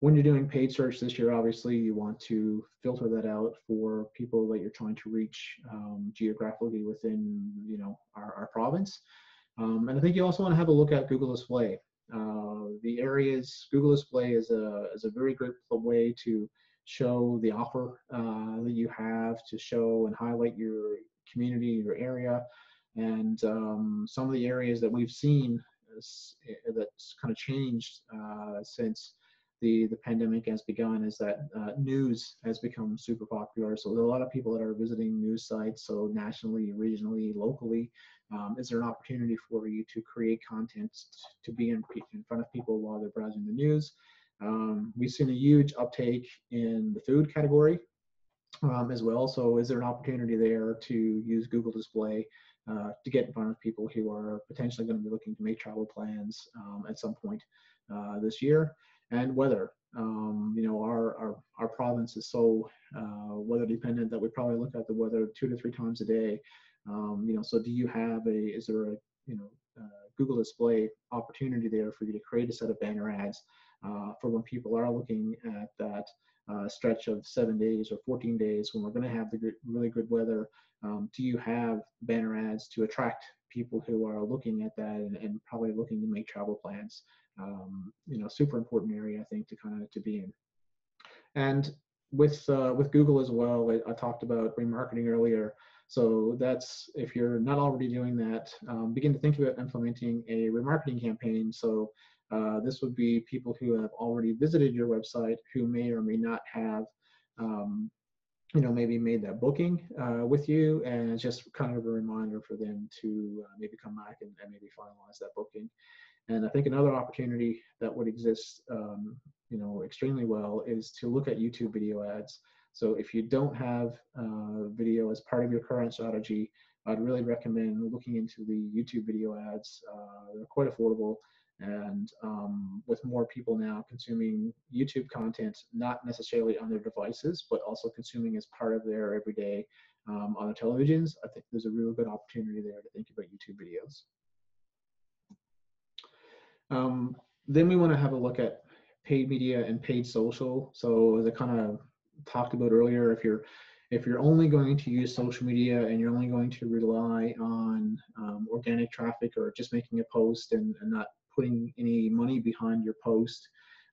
When you're doing paid search this year, obviously you want to filter that out for people that you're trying to reach geographically within our province. And I think you also want to have a look at Google Display. Google Display is a very great way to show the offer that you have, to show and highlight your community, your area. And some of the areas that we've seen that's kind of changed since the pandemic has begun is that news has become super popular. So there are a lot of people that are visiting news sites, so nationally, regionally, locally. Is there an opportunity for you to create content to be in front of people while they're browsing the news? We've seen a huge uptake in the food category as well. So is there an opportunity there to use Google Display to get in front of people who are potentially going to be looking to make travel plans at some point this year? And weather. Our province is so weather dependent that we probably look at the weather 2 to 3 times a day. So do you have is there a Google Display opportunity there for you to create a set of banner ads for when people are looking at that stretch of 7 days or 14 days when we're going to have the really good weather. Do you have banner ads to attract people who are looking at that and probably looking to make travel plans? Super important area, I think, to be in. And with Google as well, I talked about remarketing earlier. So that's, if you're not already doing that, begin to think about implementing a remarketing campaign. So this would be people who have already visited your website who may or may not have maybe made that booking with you, and it's just kind of a reminder for them to maybe come back and maybe finalize that booking. And I think another opportunity that would exist, extremely well is to look at YouTube video ads. So if you don't have video as part of your current strategy, I'd really recommend looking into the YouTube video ads. They're quite affordable, and with more people now consuming YouTube content, not necessarily on their devices, but also consuming as part of their everyday on their televisions, I think there's a really good opportunity there to think about YouTube videos. Then we want to have a look at paid media and paid social. So as I kind of talked about earlier, if you're only going to use social media and you're only going to rely on organic traffic or just making a post and not putting any money behind your post,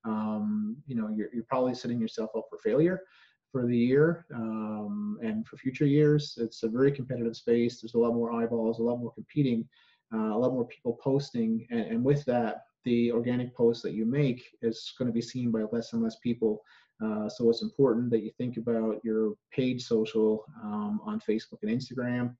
you're probably setting yourself up for failure for the year and for future years. It's a very competitive space. There's a lot more eyeballs, a lot more competing, a lot more people posting, and with that, the organic post that you make is going to be seen by less and less people. So it's important that you think about your paid social on Facebook and Instagram.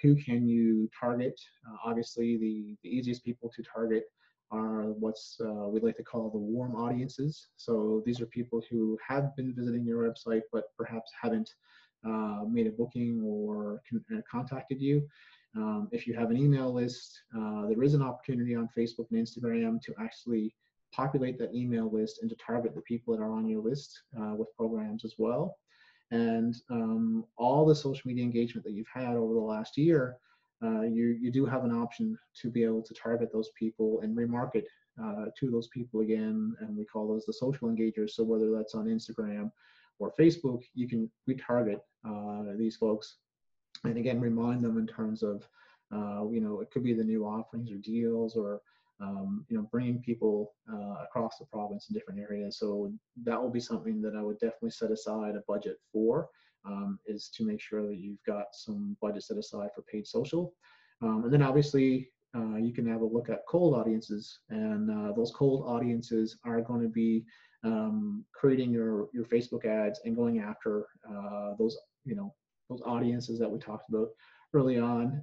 Who can you target? Obviously, the easiest people to target are what's we like to call the warm audiences. So these are people who have been visiting your website, but perhaps haven't made a booking or contacted you. If you have an email list, there is an opportunity on Facebook and Instagram to actually populate that email list and to target the people that are on your list with programs as well. And all the social media engagement that you've had over the last year, you do have an option to be able to target those people and remarket to those people again, and we call those the social engagers. So whether that's on Instagram or Facebook, you can retarget these folks and again remind them in terms of it could be the new offerings or deals or bringing people across the province in different areas. So that will be something that I would definitely set aside a budget for, is to make sure that you've got some budget set aside for paid social. And then obviously you can have a look at cold audiences, and those cold audiences are going to be creating your Facebook ads and going after those audiences that we talked about early on,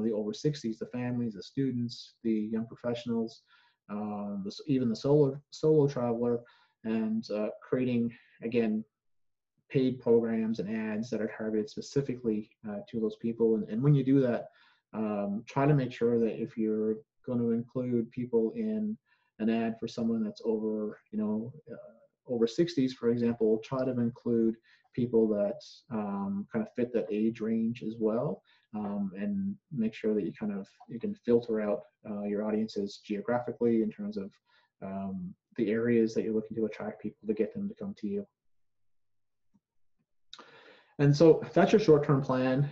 the over 60s, the families, the students, the young professionals, even the solo traveler, and creating, again, paid programs and ads that are targeted specifically to those people. And when you do that, try to make sure that if you're going to include people in an ad for someone that's over, over 60s, for example, try to include people that kind of fit that age range as well, and make sure that you can filter out your audiences geographically in terms of the areas that you're looking to attract people to get them to come to you. And so that's your short-term plan,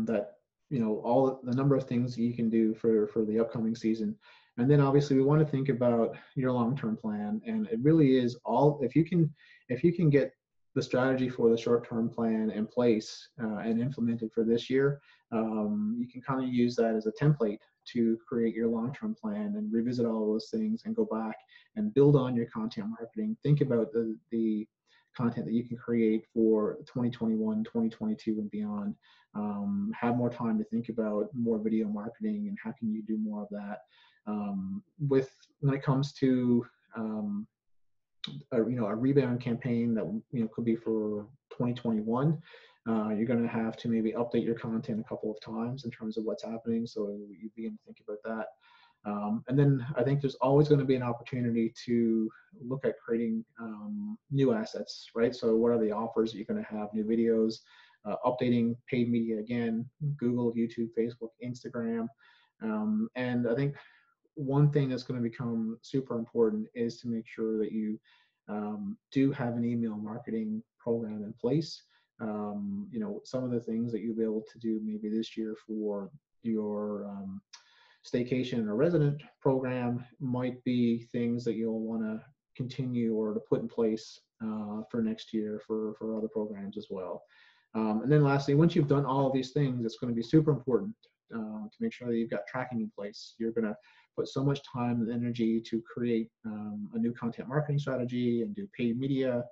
that all the number of things you can do for the upcoming season. And then obviously we want to think about your long-term plan, and it really is all, if you can get the strategy for the short-term plan in place and implemented for this year, you can kind of use that as a template to create your long-term plan and revisit all of those things and go back and build on your content marketing. Think about the content that you can create for 2021, 2022 and beyond. Have more time to think about more video marketing and how can you do more of that. When it comes to a rebound campaign that could be for 2021, you're going to have to maybe update your content a couple of times in terms of what's happening, so you begin to think about that. And then I think there's always going to be an opportunity to look at creating new assets, right? So what are the offers that you're going to have? New videos, updating paid media again, Google, YouTube, Facebook, Instagram. And I think one thing that's going to become super important is to make sure that you do have an email marketing program in place. Some of the things that you'll be able to do maybe this year for your staycation or resident program might be things that you'll want to continue or to put in place for next year for other programs as well. And then lastly, once you've done all of these things, it's going to be super important to make sure that you've got tracking in place. You're going to put so much time and energy to create a new content marketing strategy and do paid media,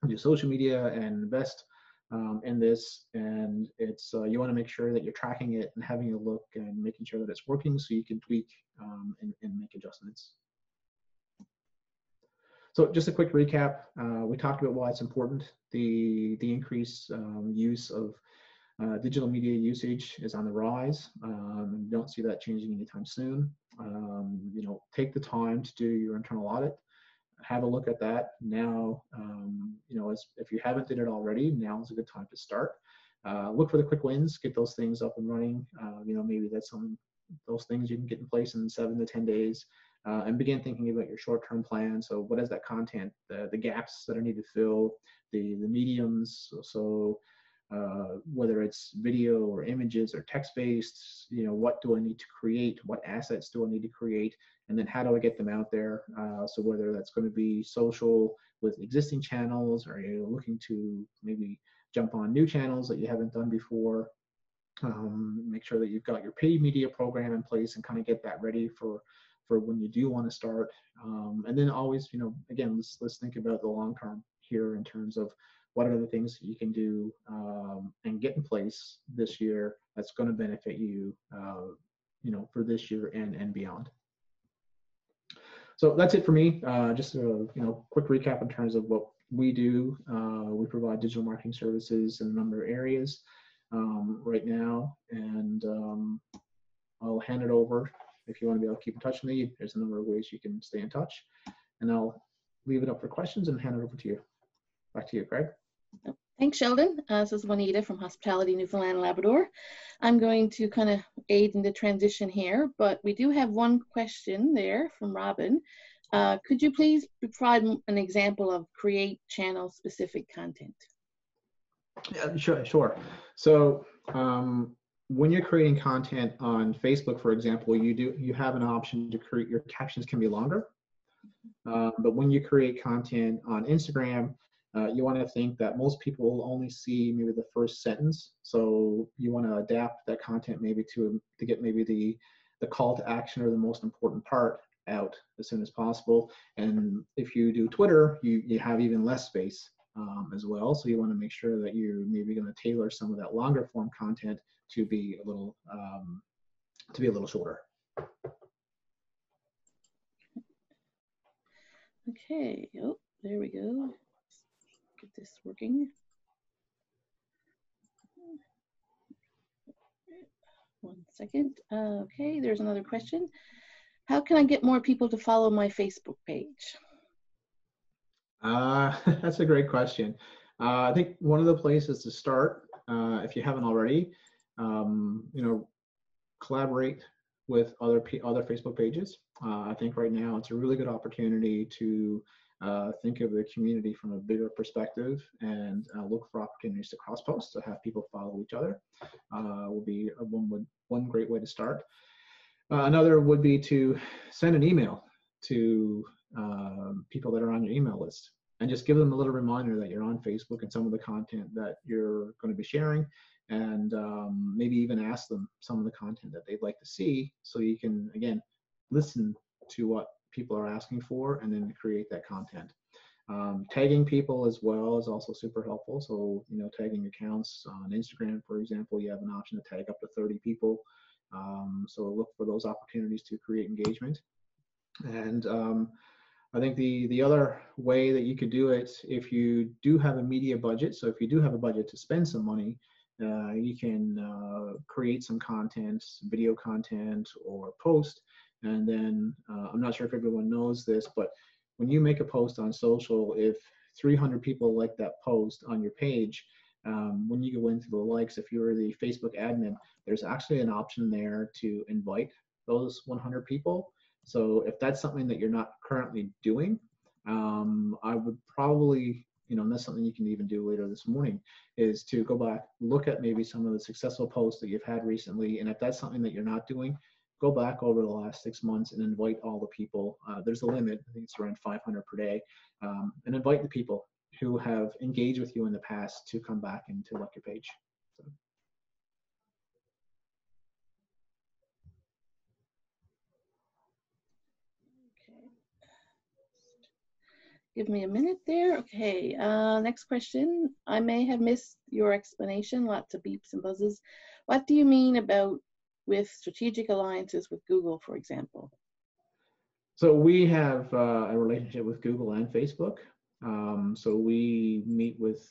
and do social media, and invest in this. And it's you want to make sure that you're tracking it and having a look and making sure that it's working so you can tweak and make adjustments. So just a quick recap, we talked about why it's important. The increased use of digital media usage is on the rise. Don't see that changing anytime soon. Take the time to do your internal audit. Have a look at that now. If you haven't did it already, now is a good time to start. Look for the quick wins, get those things up and running. Maybe that's those things you can get in place in 7 to 10 days. And begin thinking about your short-term plan. So what is that content, the gaps that are needed to fill, the mediums, so whether it's video or images or text-based, what do I need to create, what assets do I need to create, and then how do I get them out there? So whether that's going to be social with existing channels, or you're looking to maybe jump on new channels that you haven't done before. Make sure that you've got your paid media program in place and kind of get that ready for when you do want to start. And then always, again, let's think about the long term here in terms of what are the things that you can do and get in place this year that's going to benefit you, for this year and beyond. So that's it for me. Just a quick recap in terms of what we do. We provide digital marketing services in a number of areas right now, and I'll hand it over. If you want to be able to keep in touch with me, there's a number of ways you can stay in touch, and I'll leave it up for questions and hand it over to you. Back to you, Craig. Thanks, Sheldon. This is Juanita from Hospitality Newfoundland and Labrador. I'm going to kind of aid in the transition here, but we do have one question there from Robin. Could you please provide an example of create channel specific content? Yeah, sure. So when you're creating content on Facebook, for example, you have an option to create, your captions can be longer. But when you create content on Instagram, you want to think that most people will only see maybe the first sentence. So you want to adapt that content maybe to get maybe the call to action or the most important part out as soon as possible. And if you do Twitter, you have even less space as well. So you want to make sure that you're maybe going to tailor some of that longer form content to be a little shorter. Okay, oh, there we go. Get this working. One second. Okay, there's another question. How can I get more people to follow my Facebook page? That's a great question. I think one of the places to start, if you haven't already, collaborate with other Facebook pages. I think right now it's a really good opportunity to think of the community from a bigger perspective and look for opportunities to cross-post, to have people follow each other. Will be one great way to start. Another would be to send an email to people that are on your email list, and just give them a little reminder that you're on Facebook and some of the content that you're going to be sharing, and maybe even ask them some of the content that they'd like to see, so you can, again, listen to what people are asking for and then create that content. Tagging people as well is also super helpful. So, tagging accounts on Instagram, for example, you have an option to tag up to 30 people. So look for those opportunities to create engagement. And I think the other way that you could do it, if you do have a media budget, so if you do have a budget to spend some money, you can create some content, video content or post. And then I'm not sure if everyone knows this, but when you make a post on social, if 300 people like that post on your page, when you go into the likes, if you're the Facebook admin, there's actually an option there to invite those 100 people. So if that's something that you're not currently doing, I would probably, and that's something you can even do later this morning, is to go back, look at maybe some of the successful posts that you've had recently. And if that's something that you're not doing, go back over the last 6 months and invite all the people. There's a limit, I think it's around 500 per day, and invite the people who have engaged with you in the past to come back and to like your page. So. Okay. Give me a minute there. Okay, next question. I may have missed your explanation, lots of beeps and buzzes. What do you mean about with strategic alliances with Google, for example? So we have a relationship with Google and Facebook. So we meet with,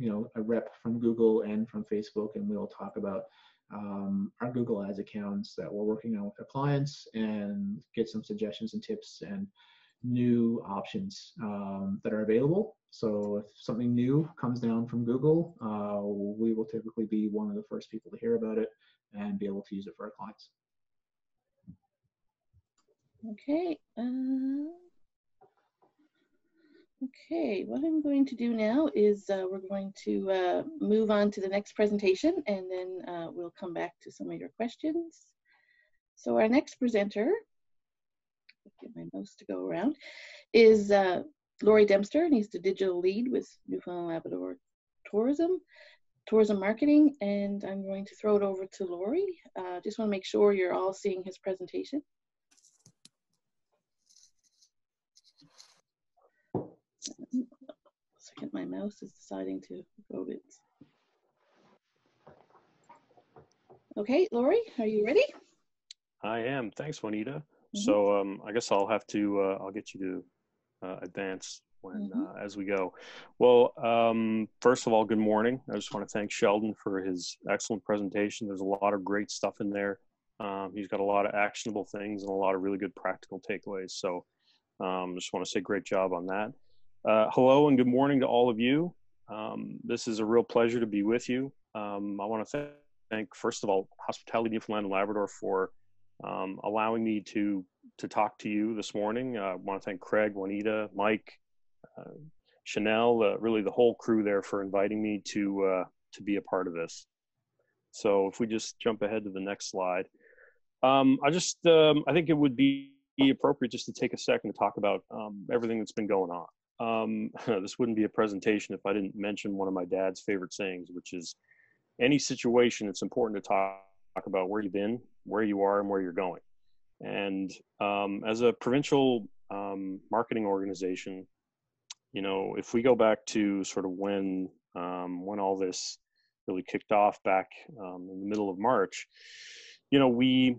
a rep from Google and from Facebook, and we'll talk about our Google Ads accounts that we're working on with our clients and get some suggestions and tips and new options that are available. So if something new comes down from Google, we will typically be one of the first people to hear about it and be able to use it for our clients. Okay. Okay, what I'm going to do now is we're going to move on to the next presentation, and then we'll come back to some of your questions. So our next presenter, get my mouse to go around, is Laurie Dempster, and he's the digital lead with Newfoundland Labrador Tourism Marketing, and I'm going to throw it over to Laurie. Just want to make sure you're all seeing his presentation. Second, my mouse is deciding to go bits. Okay, Laurie, are you ready? I am. Thanks, Juanita. So I guess I'll have to, I'll get you to advance when as we go. Well, first of all, good morning. I just want to thank Sheldon for his excellent presentation. There's a lot of great stuff in there. He's got a lot of actionable things and a lot of really good practical takeaways. So just want to say great job on that. Hello and good morning to all of you. This is a real pleasure to be with you. I want to thank, first of all, Hospitality Newfoundland and Labrador for allowing me to talk to you this morning. I want to thank Craig, Juanita, Mike, Chanel, really the whole crew there for inviting me to be a part of this. So if we just jump ahead to the next slide, I think it would be appropriate just to take a second to talk about everything that's been going on. This wouldn't be a presentation if I didn't mention one of my dad's favorite sayings, which is any situation, it's important to talk about where you've been, where you are, and where you're going. And as a provincial marketing organization, if we go back to sort of when all this really kicked off back in the middle of March, we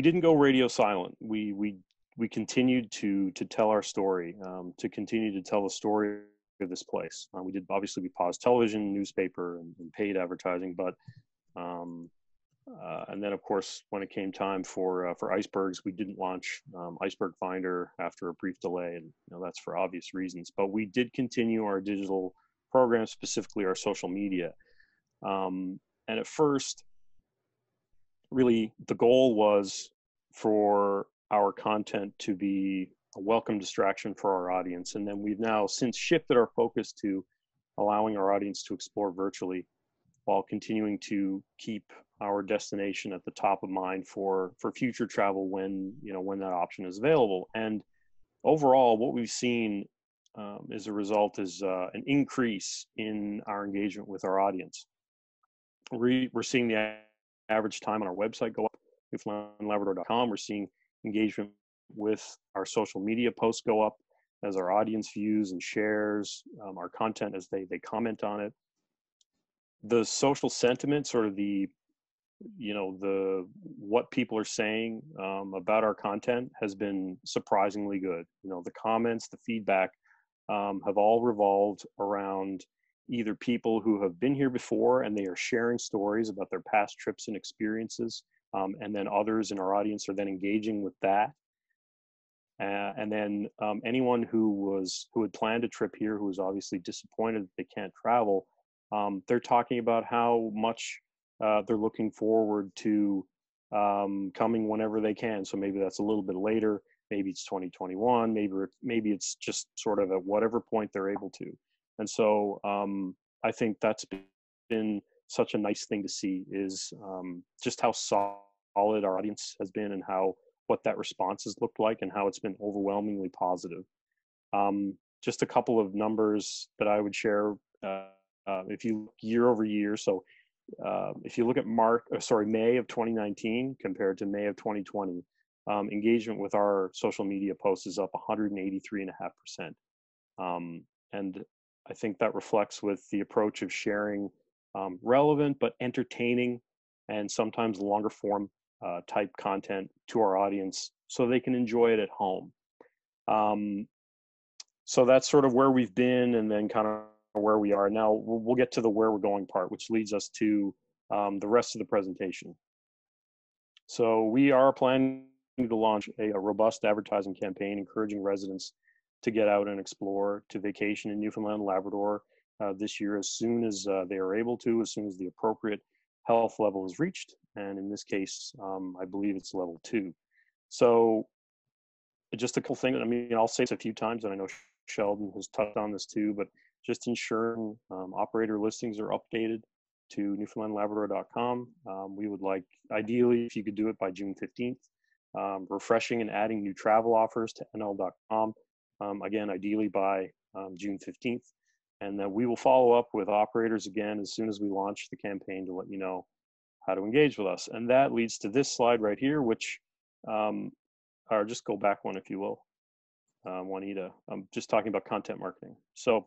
didn't go radio silent. We continued to tell our story, to continue to tell the story of this place. We paused television, newspaper, and paid advertising, but and then of course when it came time for icebergs, we didn't launch Iceberg Finder after a brief delay, and that's for obvious reasons. But we did continue our digital programs, specifically our social media. And at first, really, the goal was for our content to be a welcome distraction for our audience. And then we've now since shifted our focus to allowing our audience to explore virtually while continuing to keep our destination at the top of mind for future travel when that option is available. And overall, what we've seen as a result is an increase in our engagement with our audience. We're seeing the average time on our website go up, newfoundlandlabrador.com. We're seeing engagement with our social media posts go up as our audience views and shares our content, as they comment on it. The social sentiment, sort of the what people are saying about our content has been surprisingly good. The comments, the feedback have all revolved around either people who have been here before and they are sharing stories about their past trips and experiences, and then others in our audience are then engaging with that. And then anyone who had planned a trip here, who was obviously disappointed that they can't travel, they're talking about how much they're looking forward to coming whenever they can. So maybe that's a little bit later, maybe it's 2021, maybe it's just sort of at whatever point they're able to. And so I think that's been such a nice thing to see, is just how solid our audience has been, and what that response has looked like, and how it's been overwhelmingly positive. Just a couple of numbers that I would share. If you look year over year, so if you look at May of 2019 compared to May of 2020, engagement with our social media posts is up 183.5%. And I think that reflects with the approach of sharing relevant but entertaining and sometimes longer form type content to our audience so they can enjoy it at home. So that's sort of where we've been, and then kind of where we are now. We'll get to the where we're going part, which leads us to the rest of the presentation. So we are planning to launch a robust advertising campaign encouraging residents to get out and explore, to vacation in Newfoundland and Labrador this year as soon as they are able to, as soon as the appropriate health level is reached. And in this case, I believe it's level 2. So just a cool thing, I mean, I'll say this a few times, and I know Sheldon has touched on this too, but just ensuring operator listings are updated to newfoundlandlabrador.com. We would like, ideally, if you could do it by June 15th, refreshing and adding new travel offers to nl.com. Again, ideally by June 15th. And then we will follow up with operators again as soon as we launch the campaign to let you know how to engage with us. And that leads to this slide right here, which, or just go back one if you will, Juanita. I'm just talking about content marketing. So,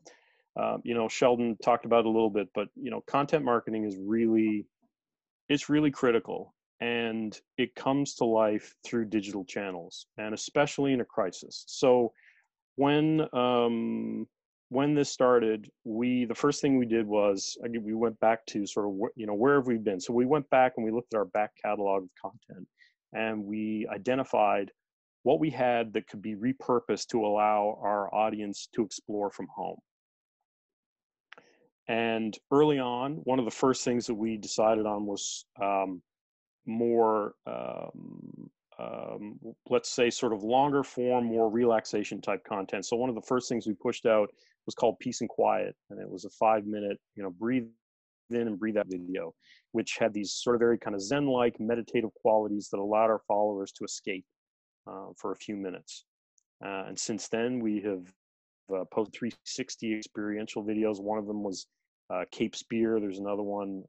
you know, Sheldon talked about it a little bit, but, you know, content marketing is it's really critical. And it comes to life through digital channels, and especially in a crisis. So when this started, the first thing we did was, we went back to sort of, you know, where have we been? So we went back and we looked at our back catalog of content, and we identified what we had that could be repurposed to allow our audience to explore from home. And early on, one of the first things that we decided on was more, let's say, sort of longer form, more relaxation type content. So one of the first things we pushed out was called Peace and Quiet, and it was a 5-minute, you know, breathe in and breathe out video, which had these sort of very kind of Zen-like meditative qualities that allowed our followers to escape for a few minutes. And since then, we have posted 360 experiential videos. One of them was Cape Spear. There's another one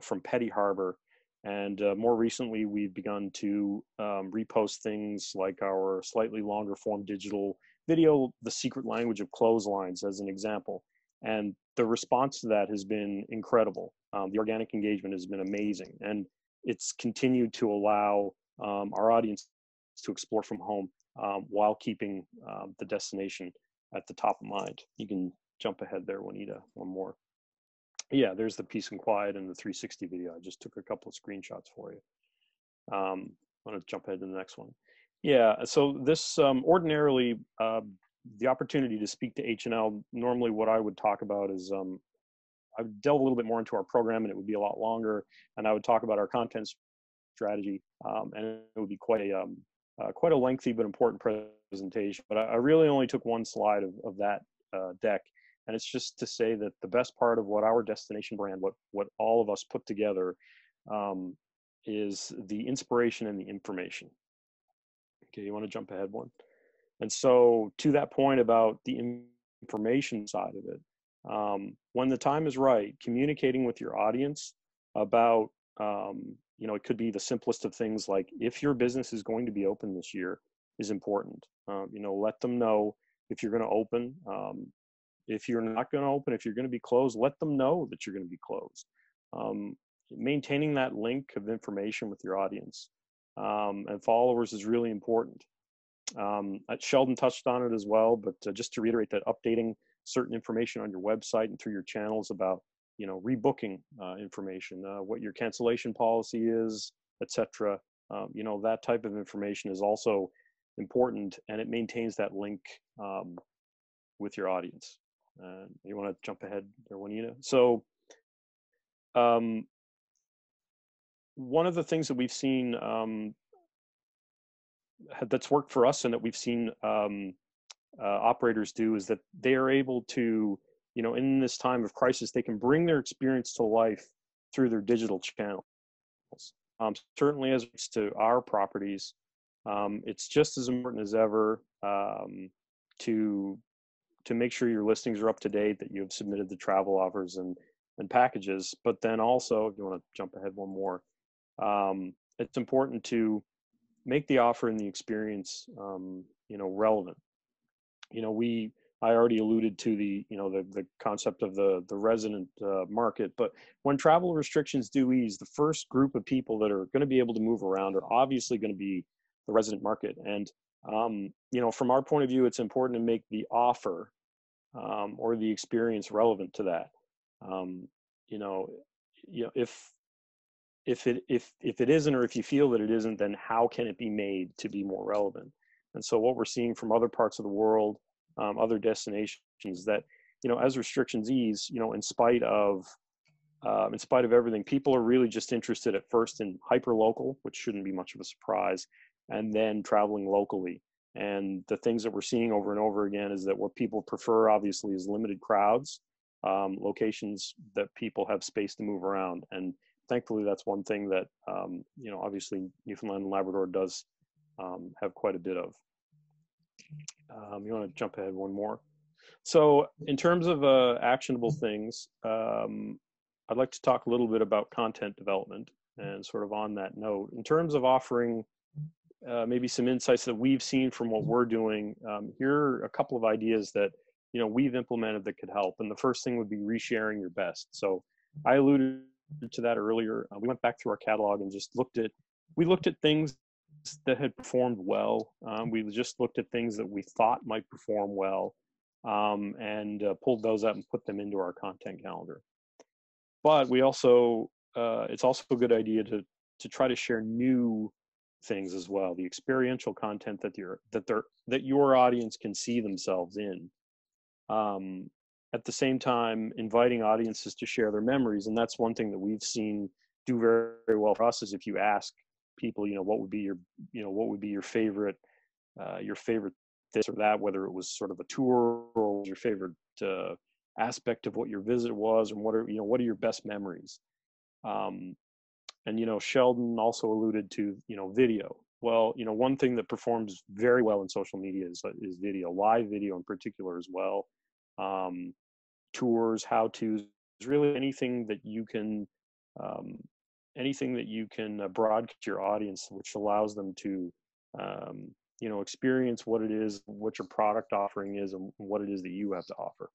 from Petty Harbor. And more recently, we've begun to repost things like our slightly longer form digital video, The Secret Language of Clotheslines, as an example. And the response to that has been incredible. The organic engagement has been amazing. And it's continued to allow our audience to explore from home while keeping the destination at the top of mind. You can jump ahead there, Juanita, one more. Yeah, there's the Peace and Quiet and the 360 video. I just took a couple of screenshots for you. I'm going to jump ahead to the next one. Yeah, so this ordinarily, the opportunity to speak to H&L, normally what I would talk about is, I would delve a little bit more into our program, and it would be a lot longer, and I would talk about our content strategy, and it would be quite a lengthy but important presentation. But I really only took one slide of that deck. And it's just to say that the best part of what our destination brand, what all of us put together, is the inspiration and the information. Okay, you want to jump ahead one? And so to that point about the information side of it, when the time is right, communicating with your audience about, you know, it could be the simplest of things, like if your business is going to be open this year is important. You know, let them know if you're going to open. If you're not going to open, if you're going to be closed, let them know that you're going to be closed. Maintaining that link of information with your audience and followers is really important. Sheldon touched on it as well, but just to reiterate that updating certain information on your website and through your channels about, you know, rebooking information, what your cancellation policy is, etc. You know, that type of information is also important, and it maintains that link with your audience. You want to jump ahead there, Juanita? So one of the things that we've seen that's worked for us and that we've seen operators do is that they are able to, in this time of crisis, they can bring their experience to life through their digital channels. Certainly as it's to our properties, it's just as important as ever to make sure your listings are up to date, that you have submitted the travel offers and packages. But then also, if you want to jump ahead one more, it's important to make the offer and the experience, relevant. I already alluded to the concept of the resident market, but when travel restrictions do ease, the first group of people that are going to be able to move around are obviously going to be the resident market. And, from our point of view, it's important to make the offer or the experience relevant to that. If it isn't, or if you feel that it isn't, then how can it be made to be more relevant? And so what we're seeing from other parts of the world, other destinations, that as restrictions ease, in spite of everything, people are really just interested at first in hyper local, which shouldn't be much of a surprise, and then traveling locally. And the things that we're seeing over and over again is that what people prefer, obviously, is limited crowds, locations that people have space to move around. And thankfully, that's one thing that obviously Newfoundland and Labrador does have quite a bit of. You want to jump ahead one more? So in terms of actionable things, I'd like to talk a little bit about content development. And sort of on that note, in terms of offering maybe some insights that we've seen from what we're doing, here are a couple of ideas that we've implemented that could help. And the first thing would be resharing your best. So I alluded to that earlier. We went back through our catalog and just looked at things that had performed well. We just looked at things that we thought might perform well, and pulled those up and put them into our content calendar. But we also, it's also a good idea to try to share new things as well, the experiential content that your audience can see themselves in. At the same time, inviting audiences to share their memories. And that's one thing that we've seen do very, very well for us, is if you ask people, what would be your favorite this or that, whether it was sort of a tour or your favorite aspect of what your visit was, and what are your best memories. And Sheldon also alluded to video. Well, one thing that performs very well in social media is video, live video in particular as well. Tours, how-tos, really anything that you can broadcast to your audience, which allows them to experience what it is, what your product offering is, and what it is that you have to offer.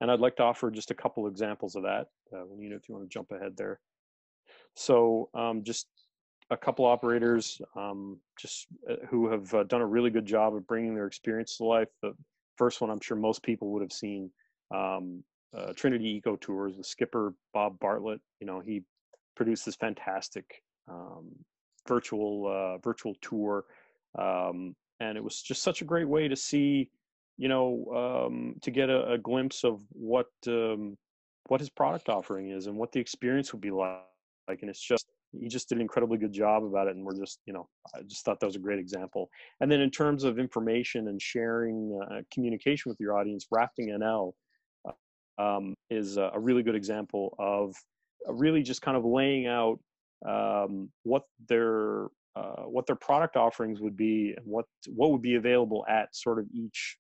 And I'd like to offer just a couple examples of that. Juanita, if you want to jump ahead there. So just a couple operators who have done a really good job of bringing their experience to life. The first one I'm sure most people would have seen, Trinity Eco Tours, the skipper Bob Bartlett. He produced this fantastic virtual tour, and it was just such a great way to see, to get a glimpse of what his product offering is and what the experience would be like. And he just did an incredibly good job about it. And we're just, I just thought that was a great example. And then in terms of information and sharing communication with your audience, Rafting NL is a really good example of really just kind of laying out what their product offerings would be, and what would be available at sort of each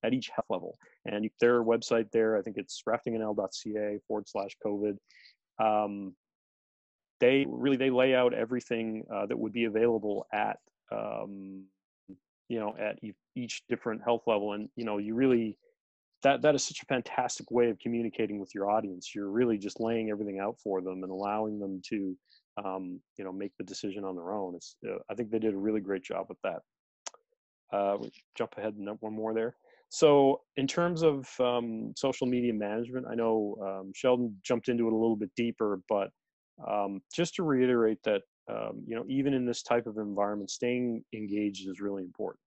health level. And their website there, I think it's raftingnl.ca/COVID. They lay out everything that would be available at each different health level. And you really, that is such a fantastic way of communicating with your audience. You're really just laying everything out for them and allowing them to make the decision on their own. I think they did a really great job with that. Jump ahead one more there. So in terms of social media management, I know Sheldon jumped into it a little bit deeper, but just to reiterate that you know, even in this type of environment, staying engaged is really important.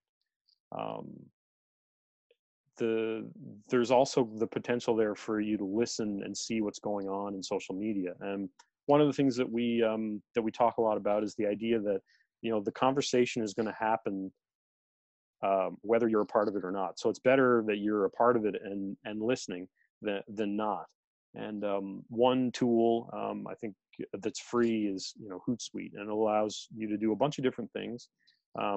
There's also the potential there for you to listen and see what's going on in social media. And one of the things that we talk a lot about is the idea that, you know, the conversation is going to happen whether you're a part of it or not. So it's better that you're a part of it and listening than not. And one tool I think that's free is, you know, Hootsuite, and it allows you to do a bunch of different things.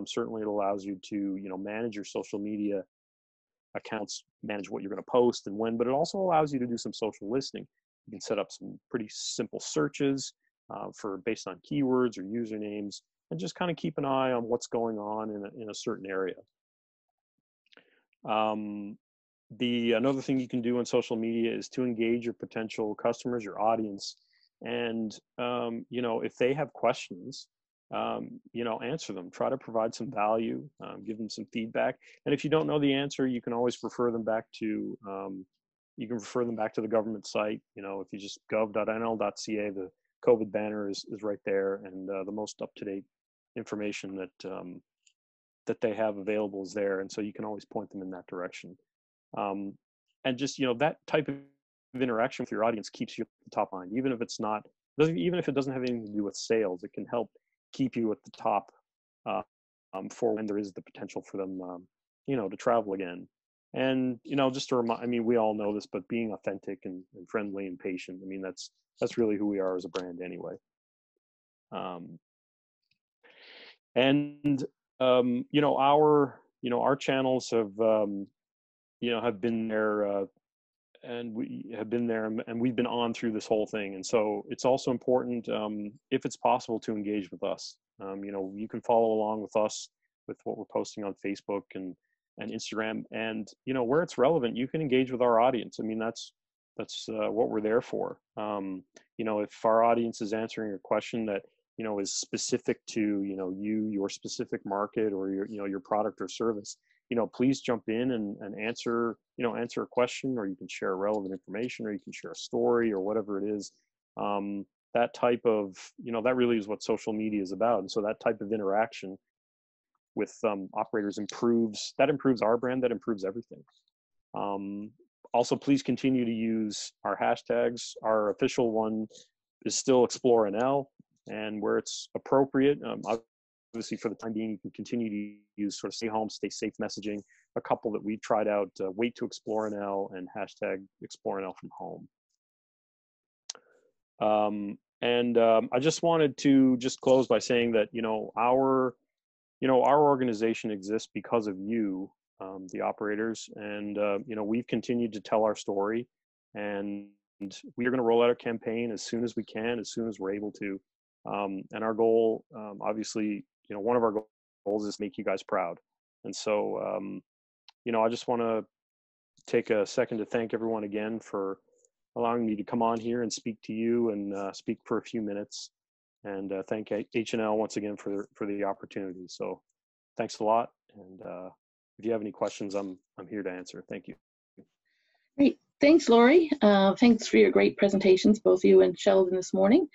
Certainly, it allows you to, you know, manage your social media accounts, manage what you're going to post and when, but it also allows you to do some social listening. You can set up some pretty simple searches for based on keywords or usernames, and just kind of keep an eye on what's going on in a certain area. Another thing you can do on social media is to engage your potential customers, your audience, and you know, if they have questions, you know, answer them. Try to provide some value, give them some feedback, and if you don't know the answer, you can always refer them back to the government site. You know, if you just gov.nl.ca, the COVID banner is right there, and the most up-to-date information that they have available is there, and so you can always point them in that direction. And just, you know, that type of interaction with your audience keeps you at the top line, even if it doesn't have anything to do with sales. It can help keep you at the top for when there is the potential for them, you know, to travel again. And, you know, just to remind, I mean, we all know this, but being authentic and friendly and patient, I mean, that's really who we are as a brand anyway. You know, our channels have been there, and we have been there, and we've been on through this whole thing. And so it's also important, if it's possible, to engage with us. You know, you can follow along with us with what we're posting on Facebook and Instagram, and, you know, where it's relevant, you can engage with our audience. I mean, that's what we're there for. You know, if our audience is answering a question that, you know, is specific to, you know, your specific market or your product or service, you know, please jump in and answer a question, or you can share relevant information, or you can share a story or whatever it is. That type of, you know, that really is what social media is about. And so that type of interaction with operators improves our brand, that improves everything. Also, please continue to use our hashtags. Our official one is still ExploreNL, and where it's appropriate, obviously for the time being, you can continue to use sort of stay home, stay safe messaging. A couple that we tried out, wait to ExploreNL and hashtag ExploreNL from home. I just wanted to close by saying that, you know, our organization exists because of you, the operators, and you know, we've continued to tell our story, and we are going to roll out a campaign as soon as we can, as soon as we're able to. And our goal, obviously, you know, one of our goals is to make you guys proud. And so, you know, I just want to take a second to thank everyone again for allowing me to come on here and speak to you and speak for a few minutes. And thank H&L once again for the opportunity. So thanks a lot. And if you have any questions, I'm here to answer. Thank you. Great. Thanks, Lori. Thanks for your great presentations, both you and Sheldon, this morning.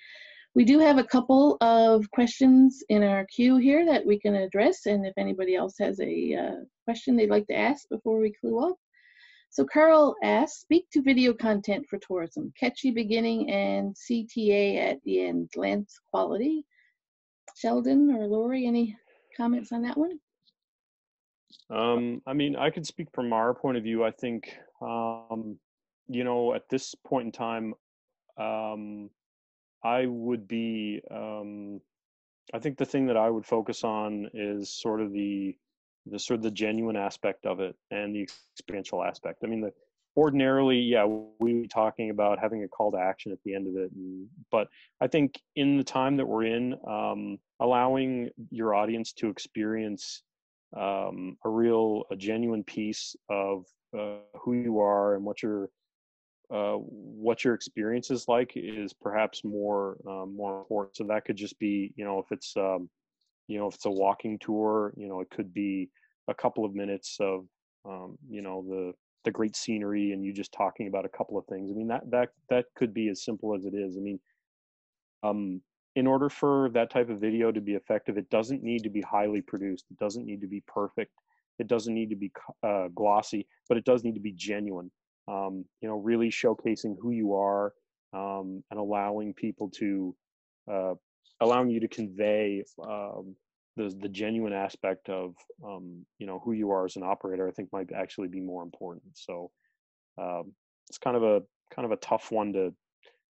We do have a couple of questions in our queue here that we can address, and if anybody else has a question they'd like to ask before we clue up. So Carl asks, speak to video content for tourism, catchy beginning and CTA at the end, lens quality. Sheldon or Lori, any comments on that one? I mean, I could speak from our point of view. I think, you know, at this point in time, I would be, I think the thing that I would focus on is sort of the genuine aspect of it and the experiential aspect. I mean, ordinarily, yeah, we'd be talking about having a call to action at the end of it. But I think in the time that we're in, allowing your audience to experience a genuine piece of who you are and what your experience is like is perhaps more important. So that could just be, you know, if it's a walking tour, you know, it could be a couple of minutes of, you know, the great scenery and you just talking about a couple of things. I mean, that could be as simple as it is. I mean, in order for that type of video to be effective, it doesn't need to be highly produced. It doesn't need to be perfect. It doesn't need to be glossy, but it does need to be genuine. Really showcasing who you are, and allowing people to, allowing you to convey the genuine aspect of who you are as an operator. I think might actually be more important. So it's kind of a tough one to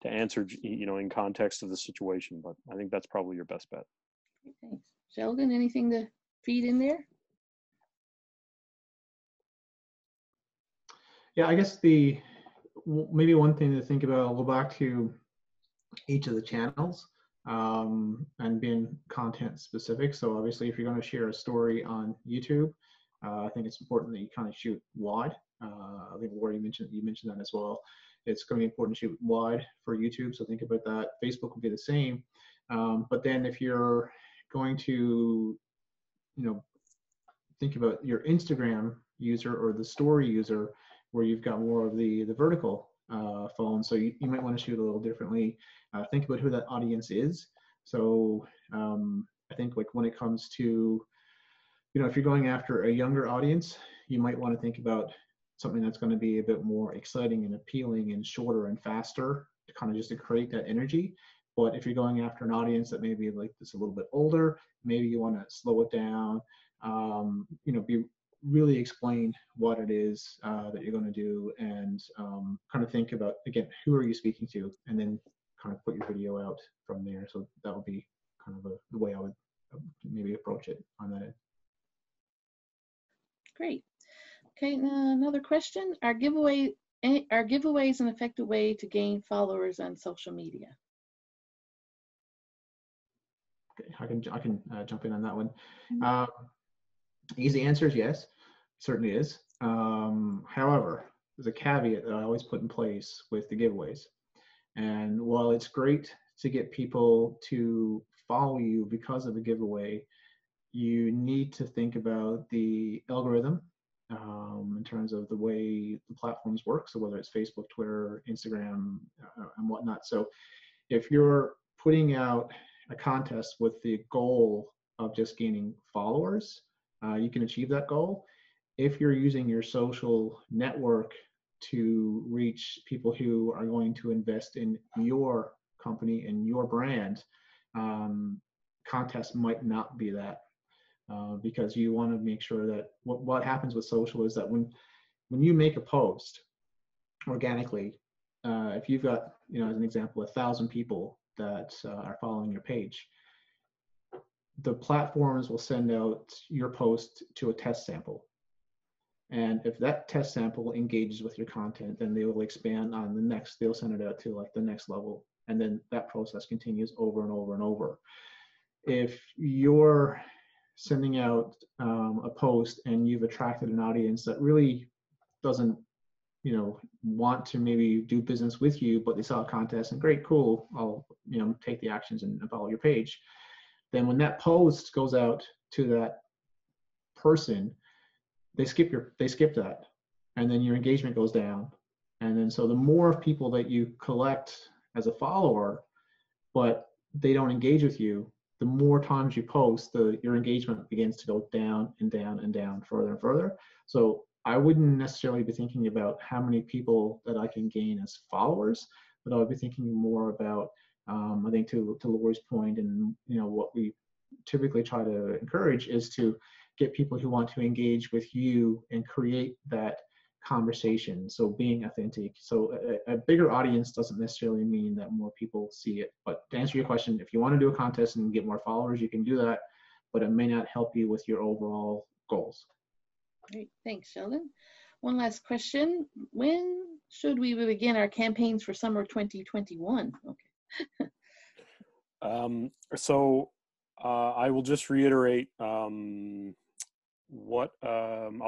answer, in context of the situation, but I think that's probably your best bet. Thanks. Sheldon, anything to feed in there? Yeah, I guess maybe one thing to think about, I'll go back to each of the channels and being content specific. So obviously, if you're going to share a story on YouTube, I think it's important that you kind of shoot wide. I think Laura, you mentioned that as well. It's going to be important to shoot wide for YouTube, so think about that. Facebook will be the same. But then if you're going to, think about your Instagram user or the story user, where you've got more of the vertical phone, so you might want to shoot a little differently. Think about who that audience is. So I think like when it comes to, if you're going after a younger audience, you might want to think about something that's going to be a bit more exciting and appealing and shorter and faster, to kind of just to create that energy. But if you're going after an audience that maybe like this a little bit older, maybe you want to slow it down, be really explain what it is that you're going to do, and kind of think about, again, who are you speaking to, and then kind of put your video out from there. So that would be kind of the way I would maybe approach it on that end. Great. Okay, now another question. Are giveaways an effective way to gain followers on social media? Okay, I can jump in on that one. Easy answer is yes, certainly is. However, there's a caveat that I always put in place with the giveaways. And while it's great to get people to follow you because of a giveaway, you need to think about the algorithm in terms of the way the platforms work. So whether it's Facebook, Twitter, Instagram, and whatnot. So if you're putting out a contest with the goal of just gaining followers, you can achieve that goal. If you're using your social network to reach people who are going to invest in your company and your brand, contests might not be that. Because you want to make sure that what happens with social is that when you make a post organically, if you've got, as an example, 1,000 people that are following your page, the platforms will send out your post to a test sample. And if that test sample engages with your content, then they will expand on the next, they'll send it out to like the next level. And then that process continues over and over and over. If you're sending out a post and you've attracted an audience that really doesn't, want to maybe do business with you, but they saw a contest and great, cool, I'll, take the actions and follow your page. Then when that post goes out to that person, they skip that, and then your engagement goes down. And then so the more people that you collect as a follower, but they don't engage with you, the more times you post, your engagement begins to go down and down and down, further and further. So I wouldn't necessarily be thinking about how many people that I can gain as followers, but I would be thinking more about, I think to Lori's point, and what we typically try to encourage is to get people who want to engage with you and create that conversation. So being authentic. So a bigger audience doesn't necessarily mean that more people see it. But to answer your question, if you want to do a contest and get more followers, you can do that, but it may not help you with your overall goals. Great, thanks, Sheldon. One last question. When should we begin our campaigns for summer 2021? Okay. I will just reiterate I'll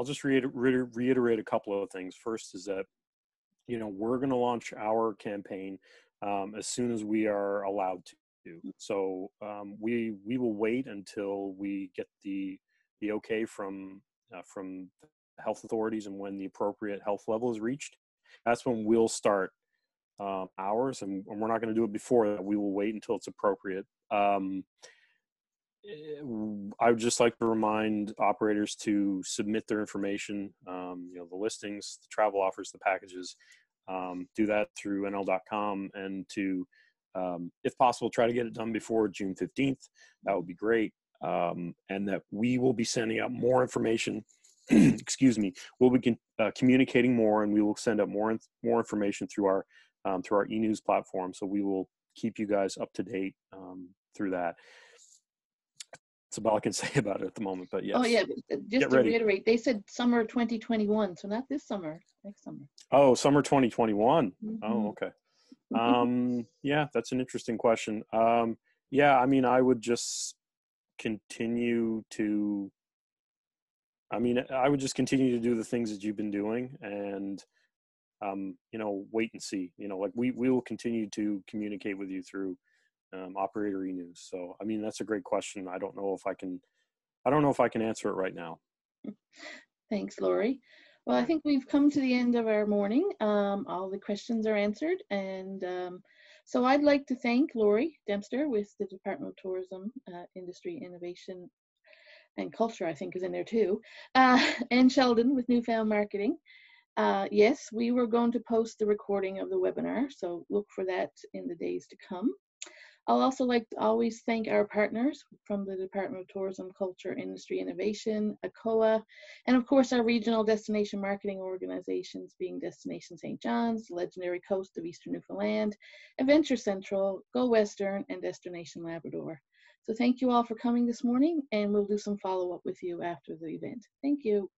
just reiterate a couple of things. First is that, we're going to launch our campaign as soon as we are allowed to. So we will wait until we get the okay from health authorities, and when the appropriate health level is reached, that's when we'll start ours, and we're not going to do it before that. We will wait until it's appropriate. I would just like to remind operators to submit their information, the listings, the travel offers, the packages, do that through nl.com, and to, if possible, try to get it done before June 15th. That would be great. And that we will be sending out more information. Excuse me. We'll be communicating more, and we will send out more information through our e-news platform. So we will keep you guys up to date through that. That's about all I can say about it at the moment, but yes. Oh yeah, just to reiterate, they said summer 2021, so not this summer, next summer. Oh, summer 2021. Mm-hmm. Oh, okay. Yeah, that's an interesting question. Yeah, I mean, I would just continue to, do the things that you've been doing, and, wait and see, like we will continue to communicate with you through operator e-news. So, I mean, that's a great question. I don't know if I can answer it right now. Thanks, Lori. Well, I think we've come to the end of our morning. All the questions are answered. And so I'd like to thank Lori Dempster with the Department of Tourism, Industry, Innovation, and Culture, I think is in there too, and Sheldon with Newfound Marketing. Yes, we were going to post the recording of the webinar, so look for that in the days to come. I'll also like to always thank our partners from the Department of Tourism, Culture, Industry, Innovation, ACOA, and of course our regional destination marketing organizations being Destination St. John's, Legendary Coast of Eastern Newfoundland, Adventure Central, Go Western, and Destination Labrador. So thank you all for coming this morning, and we'll do some follow-up with you after the event. Thank you.